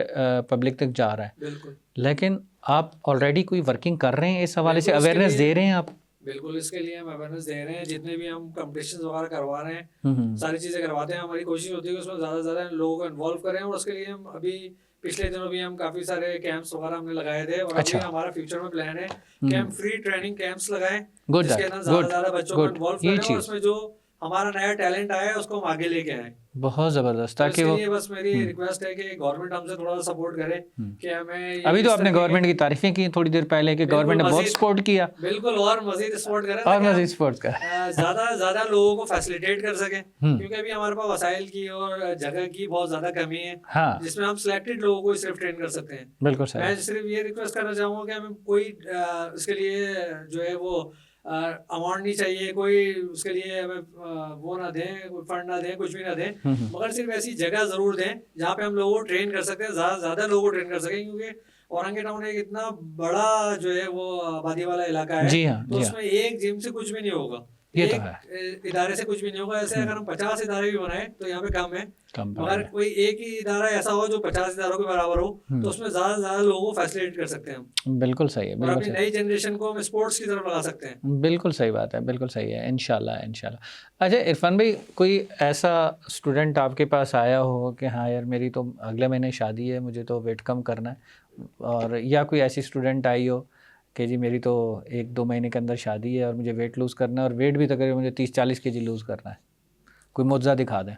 पब्लिक तक जा रहा है। बिल्कुल। लेकिन आप ऑलरेडी कोई वर्किंग कर रहे हैं इस हवाले से, अवेयरनेस दे रहे हैं आप? बिल्कुल, इसके लिए हम अवेयरनेस दे रहे हैं, जितने भी हम कॉम्पिटिशन वगैरह करवा रहे हैं, सारी चीज़ें करवाते हैं। हमारी कोशिश होती है कि उसमें ज़्यादा से ज़्यादा लोगों को इन्वॉल्व करें, और उसके लिए हम अभी पिछले दिनों भी हम काफ़ी सारे कैंप्स वगैरह हमने लगाए थे, और अच्छा। अभी हमारा फ्यूचर में प्लान है कि हम फ्री ट्रेनिंग कैंप्स लगाएं, गुड जिसके दैट, अंदर ज़्यादा गुड, से ज़्यादा बच्चों को गुड, इन्वॉल्व ये करें, और चीज़ उसमें जो हमारा नया टैलेंट आया है उसको हम आगे लेके आएं। बहुत ज़बरदस्त, तो ताकि इसके वो लिए बस मेरी रिक्वेस्ट है कि गवर्नमेंट हमसे थोड़ा सा सपोर्ट करे कि हमें ये अभी तो इस आपने तरीके गवर्नमेंट की तारीफ़ें की थोड़ी देर पहले कि बिल्कुल गवर्नमेंट ने बहुत मजीद सपोर्ट किया बिल्कुल और मजीद सपोर्ट करें, और ताकि मज़ीद हम सपोर्ट कर ज़्यादा लोगों को फैसिलिटेट कर सकें, हम्म, क्योंकि अभी हमारे पास वसाइल की और जगह की बहुत ज़्यादा कमी है, हाँ, जिसमें हम सिलेक्टेड लोगों को सिर्फ ट्रेन कर सकते हैं। बिल्कुल सही, मैं सिर्फ ये रिक्वेस्ट करना चाहूँगा कि हमें कोई इसके लिए जो है वो अमाउंट नहीं चाहिए, कोई उसके लिए हमें वो ना दें, कोई फंड ना दें, कुछ भी ना दें, मगर सिर्फ ऐसी जगह ज़रूर दें जहाँ पे हम लोगों को ट्रेन कर सकते हैं, ज़्यादा लोगों को ट्रेन कर सकें, क्योंकि औरंगी टाउन एक इतना बड़ा जो है वो आबादी वाला इलाका है, जी हाँ, तो जी हाँ, उसमें एक जिम से कुछ भी नहीं होगा, ये तो एक है, इदारे से कुछ भी नहीं होगा। ऐसे अगर हम 50 इदारे भी बनाए तो यहाँ पे कम है, कम मगर पड़ेगा, कोई एक ही इदारा ऐसा हो जो 50 इदारों के बराबर हो, तो उसमें ज़्यादा से ज़्यादा लोगों को फैसिलिटेट कर सकते हैं हम, बिल्कुल सही है, और बिल्कुल अपनी सही, नई जनरेशन को हम स्पोर्ट्स की तरफ लगा सकते हैं। बिल्कुल सही बात है, बिल्कुल सही है, इंशाल्लाह, इंशाल्लाह। अच्छा इरफान भाई, कोई ऐसा स्टूडेंट आपके पास आया हो कि हाँ यार मेरी तो अगले महीने शादी है, मुझे तो वेट कम करना है, और या कोई ऐसी स्टूडेंट आई हो कि जी मेरी तो 1-2 महीने के अंदर शादी है और मुझे वेट लूज़ करना है, और वेट भी तकरीबन मुझे 30-40 केजी लूज़ करना है, कोई मुआवजा दिखा दें।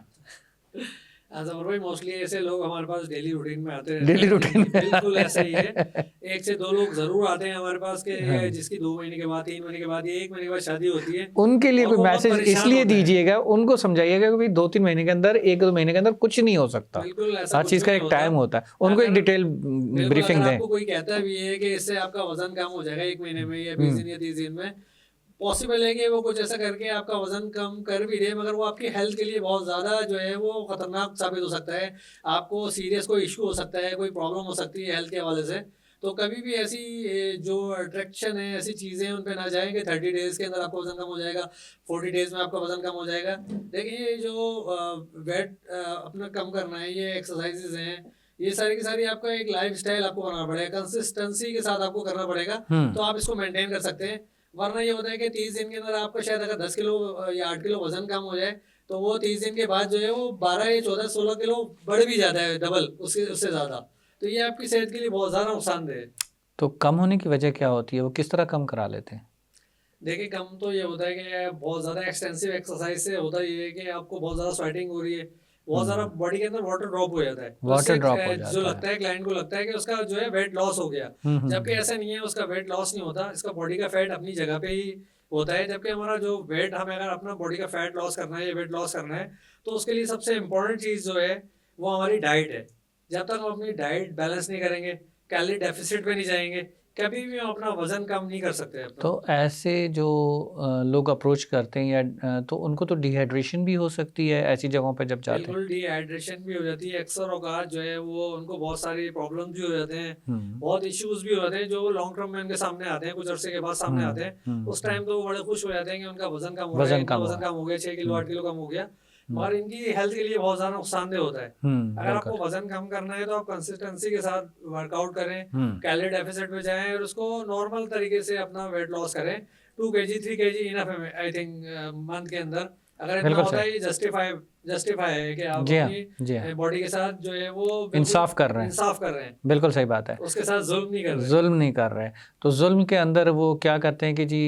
जफर भाई, मोस्टली ऐसे लोग हमारे पास डेली रूटीन में आते रहते डेली हैं, रूटीन बिल्कुल ऐसा ही है। 1 से 2 लोग ज़रूर आते हैं हमारे पास के हाँ, जिसकी 2 महीने के बाद, 3 महीने के बाद या 1 महीने के बाद शादी होती है, उनके लिए और कोई वो बहुत मैसेज परेशान इसलिए होते हैं। दीजिएगा, उनको समझाइएगा कि भाई 2-3 महीने के अंदर, 1-2 महीने के अंदर कुछ नहीं हो सकता, बिल्कुल ऐसा हर कुछ चीज़ भी का नहीं एक होता। टाइम होता है, उनको एक अगर डिटेल बिल्कुल ब्रीफिंग अगर दें। आपको कोई कहता भी है कि इससे आपका वजन कम हो जाएगा 1 महीने में या 20 दिन या 30 दिन में, पॉसिबल है कि वो कुछ ऐसा करके आपका वजन कम कर भी दे, मगर वो आपकी हेल्थ के लिए बहुत ज़्यादा जो है वो खतरनाक साबित हो सकता है। आपको सीरियस कोई इशू हो सकता है, कोई प्रॉब्लम हो सकती है हेल्थ के हवाले से। तो कभी भी ऐसी जो अट्रैक्शन है, ऐसी चीज़ें उन पे ना जाएँ कि 30 डेज़ के अंदर आपका वज़न कम हो जाएगा, 40 डेज़ में आपका वज़न कम हो जाएगा। देखिए ये जो वेट अपना कम करना है, ये एक्सरसाइज़ेज़ हैं, ये सारी की सारी आपका एक लाइफ़स्टाइल आपको बनाना पड़ेगा, कंसिस्टेंसी के साथ आपको करना पड़ेगा, तो आप इसको मेंटेन कर सकते हैं। वरना ये होता है कि 30 दिन के अंदर आपका शायद अगर 10 किलो या 8 किलो वज़न कम हो जाए, तो वो 30 दिन के बाद जो है वो 12 या 14-16 किलो बढ़ भी जाता है, डबल उससे ज़्यादा। तो ये आपकी सेहत के लिए बहुत ज़्यादा नुकसानदेह है। तो कम होने की वजह क्या होती है, वो किस तरह कम करा लेते हैं? देखिए, कम तो ये होता है कि बहुत ज़्यादा एक्सटेंसिव एक्सरसाइज से होता ये है कि आपको बहुत ज़्यादा स्वेटिंग हो रही है, बहुत ज़्यादा बॉडी के अंदर वाटर ड्रॉप हो जाता है। तो वाटर इससे ड्रॉप हो जो जाता लगता है क्लाइंट को लगता है कि उसका जो है वेट लॉस हो गया, जबकि ऐसा नहीं है, उसका वेट लॉस नहीं होता, इसका बॉडी का फैट अपनी जगह पे ही होता है। जबकि हमारा जो वेट, हमें अगर अपना बॉडी का फैट लॉस करना है या वेट लॉस करना है, तो उसके लिए सबसे इम्पोर्टेंट चीज़ जो है वो हमारी डाइट है। जब तक हम अपनी डाइट बैलेंस नहीं करेंगे, कैलोरी डेफिसिट पे नहीं जाएंगे, कभी भी हम अपना वजन कम नहीं कर सकते अपना। तो ऐसे जो लोग अप्रोच करते हैं या तो उनको तो डिहाइड्रेशन भी हो सकती है ऐसी जगहों पे जब जाते हैं। बिल्कुल डिहाइड्रेशन भी हो जाती है, अक्सर औकात जो है वो उनको बहुत सारी प्रॉब्लम्स भी हो जाते हैं, बहुत इश्यूज भी हो जाते हैं जो लॉन्ग टर्म में उनके सामने आते हैं, कुछ अरसे के बाद सामने आते हैं। उस टाइम तो वो बड़े खुश हो जाते हैं कि उनका वजन कम हो गया, वजन इतना कम वजन हुआ। कम हो गया, 6 किलो 8 किलो कम हो गया, मगर इनकी हेल्थ के लिए बहुत ज़्यादा नुकसानदेह होता है। अगर आपको बिल्कुल। वजन कम करना है तो आप कंसिस्टेंसी के साथ वर्कआउट करें, कैलोरी डेफिसिट में जाएं और उसको नॉर्मल तरीके से अपना वेट लॉस करें। 2 kg 3 kg इनफ है आई थिंक मंथ के अंदर। अगर इतना बिल्कुल होता सही। है, ये जस्टिफाई है कि आप जी हाँ, अपनी जी हाँ, बॉडी के साथ जो है वो बिल्कुल इंसाफ कर रहे हैं, इंसाफ कर रहे हैं, बिल्कुल सही बात है, उसके साथ जुल्म नहीं कर रहे। जुल्म नहीं कर रहे हैं। तो जुल्म के अंदर वो क्या करते हैं कि जी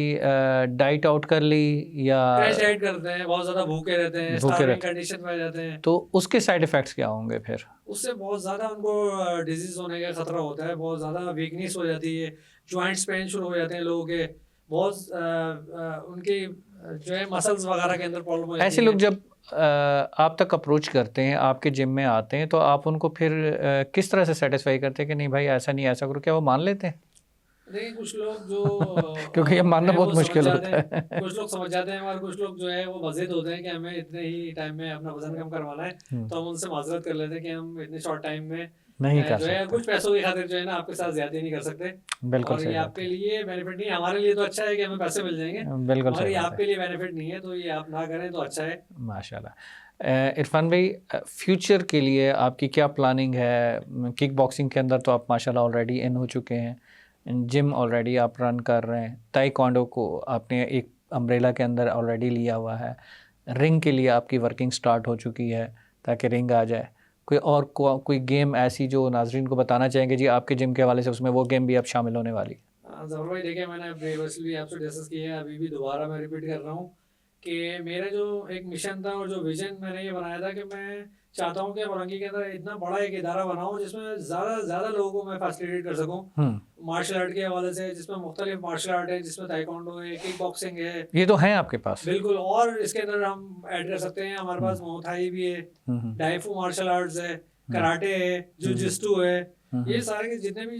डाइट आउट कर ली या क्रैश डाइट करते हैं, बहुत ज़्यादा भूखे रहते हैं, भूखे स्टार्विंग रहते हैं, कंडीशन में आ जाते हैं। तो उसके साइड इफ़ेक्ट्स क्या होंगे फिर? उससे बहुत ज़्यादा उनको डिजीज़ होने का खतरा होता है, बहुत ज़्यादा वीकनेस हो जाती है, जॉइंट्स पेन शुरू हो जाते हैं लोगों के, बहुत उनकी जो है मसल्स वगैरह के अंदर प्रॉब्लम हो जाती ऐसे है। लोग जब आप तक अप्रोच करते हैं, आपके जिम में आते हैं, तो आप उनको फिर किस तरह से सेटिस्फाई करते हैं कि नहीं भाई ऐसा नहीं, ऐसा करो, क्या वो मान लेते हैं? देखिए, कुछ लोग जो क्योंकि ये मानना है बहुत वो समझ मुश्किल जाते होता हैं, है। कुछ लोग समझ जाते हैं, और कुछ लोग जो है वो मज़ेद होते हैं कि हमें इतने ही टाइम में अपना वज़न कम करवाना है, तो हम उनसे माज़रत कर लेते हैं कि हम इतने शॉर्ट टाइम में नहीं कर जो है सकते। कुछ पैसों की खातिर जो है ना आपके साथ ज़्यादती नहीं कर सकते, बिल्कुल और सही ये बात आपके है। लिए बेनिफिट नहीं है। हमारे लिए तो अच्छा है कि हमें पैसे मिल जाएंगे, बिल्कुल मगर सही ये बात आपके है। लिए बेनिफिट नहीं है, तो ये आप ना करें तो अच्छा है। माशाल्लाह। इरफान भाई, फ्यूचर के लिए आपकी क्या प्लानिंग है? किक बॉक्सिंग के अंदर तो आप माशाल्लाह ऑलरेडी इन हो चुके हैं, जिम ऑलरेडी आप रन कर रहे हैं, ताइक्वांडो को आपने एक अम्ब्रेला के अंदर ऑलरेडी लिया हुआ है, रिंग के लिए आपकी वर्किंग स्टार्ट हो चुकी है ताकि रिंग आ जाए, कोई गेम ऐसी जो नाजरीन को बताना चाहेंगे जी आपके जिम के हवाले से, उसमें वो गेम भी अब शामिल होने वाली है? ज़रूर भाई, देखिए मैंने प्रीवियसली भी आपसे डिस्कस किया है, अभी भी दोबारा मैं रिपीट कर रहा हूँ कि मेरा जो एक मिशन था और जो विजन मैंने ये बनाया था कि मैं चाहता हूँ कि औरंगी के अंदर इतना बड़ा एक इदारा बनाऊँ जिसमें ज़्यादा से ज़्यादा लोगों को मैं फैसिलिटेट कर सकूँ मार्शल आर्ट के हवाले से, जिसमें मुख्तलिफ मार्शल आर्ट है, जिसमें ताइक्वांडो है, किक बॉक्सिंग है। ये तो है आपके पास? बिल्कुल, और इसके अंदर हम ऐड कर सकते हैं, हमारे पास मुay थाई भी है, डाइफू मार्शल आर्ट्स है, कराटे है, जुजित्सु है, ये सारे के जितने भी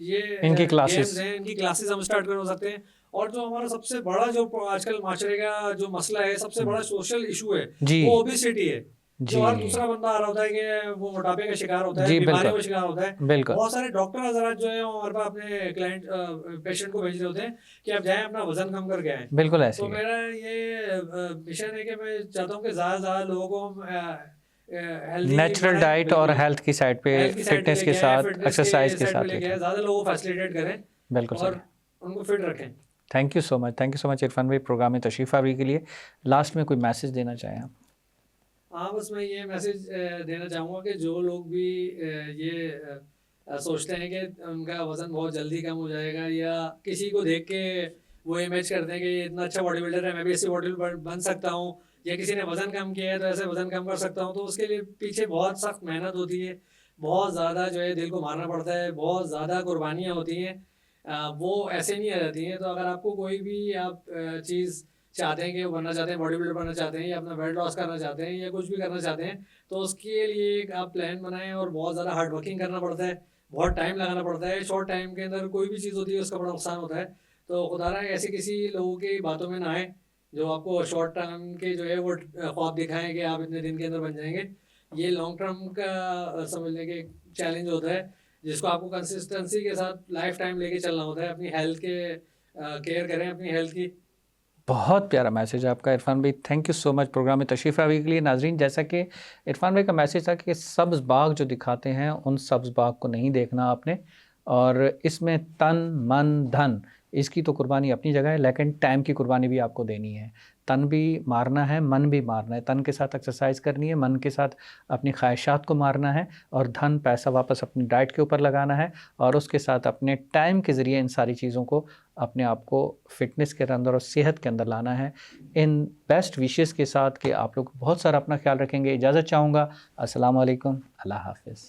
ये इनकी क्लासेस हैं, इनकी क्लासेस हम स्टार्ट कर सकते हैं। और जो हमारा सबसे बड़ा जो आजकल माशरे का जो मसला है, सबसे बड़ा सोशल इशू है, वो ओबेसिटी है। जो हर दूसरा बंदा आ रहा होता है कि वो मोटापे का शिकार होता है, बीमारियों का शिकार होता है। बहुत सारे डॉक्टर हज़रात जो है हमारे पास अपने क्लाइंट पेशेंट को भेज रहे होते हैं कि आप जाएं अपना वजन कम करके आएं। बिल्कुल ऐसे तो मेरा ये मिशन है कि मैं चाहता हूँ कि ज़्यादा से ज़्यादा लोगों को नेचुरल डाइट और हेल्थ की साइड पे, फिटनेस के साथ, एक्सरसाइज के साथ लेके ज़्यादा लोगों को फैसिलिटेट करें, बिल्कुल, और उनको फिट रखें। Thank you so much Irfan भाई प्रोग्राम में तशरीफ़ आने के लिए। लास्ट में कोई मैसेज देना चाहें आप? हाँ, बस मैं ये मैसेज देना चाहूँगा कि जो लोग भी ये सोचते हैं कि उनका वज़न बहुत जल्दी कम हो जाएगा, या किसी को देख के वो इमेज करते हैं कि ये इतना अच्छा बॉडी बिल्डर है, मैं भी ऐसे बॉडी बिल्डर बन सकता हूँ, या किसी ने वज़न कम किया है तो ऐसे वज़न कम कर सकता हूँ। तो उसके लिए पीछे बहुत सख्त मेहनत होती है, बहुत ज़्यादा जो है दिल को मारना पड़ता है, बहुत ज़्यादा कुर्बानियाँ होती हैं, वो ऐसे नहीं आ जाती हैं। तो अगर आपको कोई भी आप चीज़ चाहते हैं कि बनना चाहते हैं, बॉडी बिल्डर बनना चाहते हैं, या अपना वेट लॉस करना चाहते हैं, या कुछ भी करना चाहते हैं, तो उसके लिए एक आप प्लान बनाएं, और बहुत ज़्यादा हार्ड वर्किंग करना पड़ता है, बहुत टाइम लगाना पड़ता है। शॉर्ट टाइम के अंदर कोई भी चीज़ होती है उसका बड़ा नुकसान होता है। तो खुदा ना ऐसे किसी लोगों की बातों में ना आए जो आपको शॉर्ट टर्म के जो है वो ख्वाब दिखाएं कि आप इतने दिन के अंदर बन जाएंगे। ये लॉन्ग टर्म का समझने के चैलेंज होता है, जिसको आपको कंसिस्टेंसी के साथ लाइफ टाइम लेके चलना होता है। अपनी हेल्थ के केयर करें, अपनी हेल्थ की। बहुत प्यारा मैसेज आपका इरफान भाई, thank you so much program में तशरीफ़ आने के लिए। नाजरीन, जैसा कि इरफान भाई का मैसेज था कि सब्ज़ बाग जो दिखाते हैं उन सब्ज़ बाग को नहीं देखना आपने, और इसमें तन मन धन इसकी तो कुर्बानी अपनी जगह है, लेकिन टाइम की कुर्बानी भी आपको देनी है। तन भी मारना है, मन भी मारना है। तन के साथ एक्सरसाइज करनी है, मन के साथ अपनी ख्वाहिशात को मारना है, और धन पैसा वापस अपनी डाइट के ऊपर लगाना है, और उसके साथ अपने टाइम के ज़रिए इन सारी चीज़ों को अपने आप को फिटनेस के अंदर और सेहत के अंदर लाना है। इन बेस्ट विशेस के साथ कि आप लोग बहुत सारा अपना ख्याल रखेंगे, इजाज़त चाहूँगा। अस्सलाम वालेकुम, अल्लाह हाफ़िज़।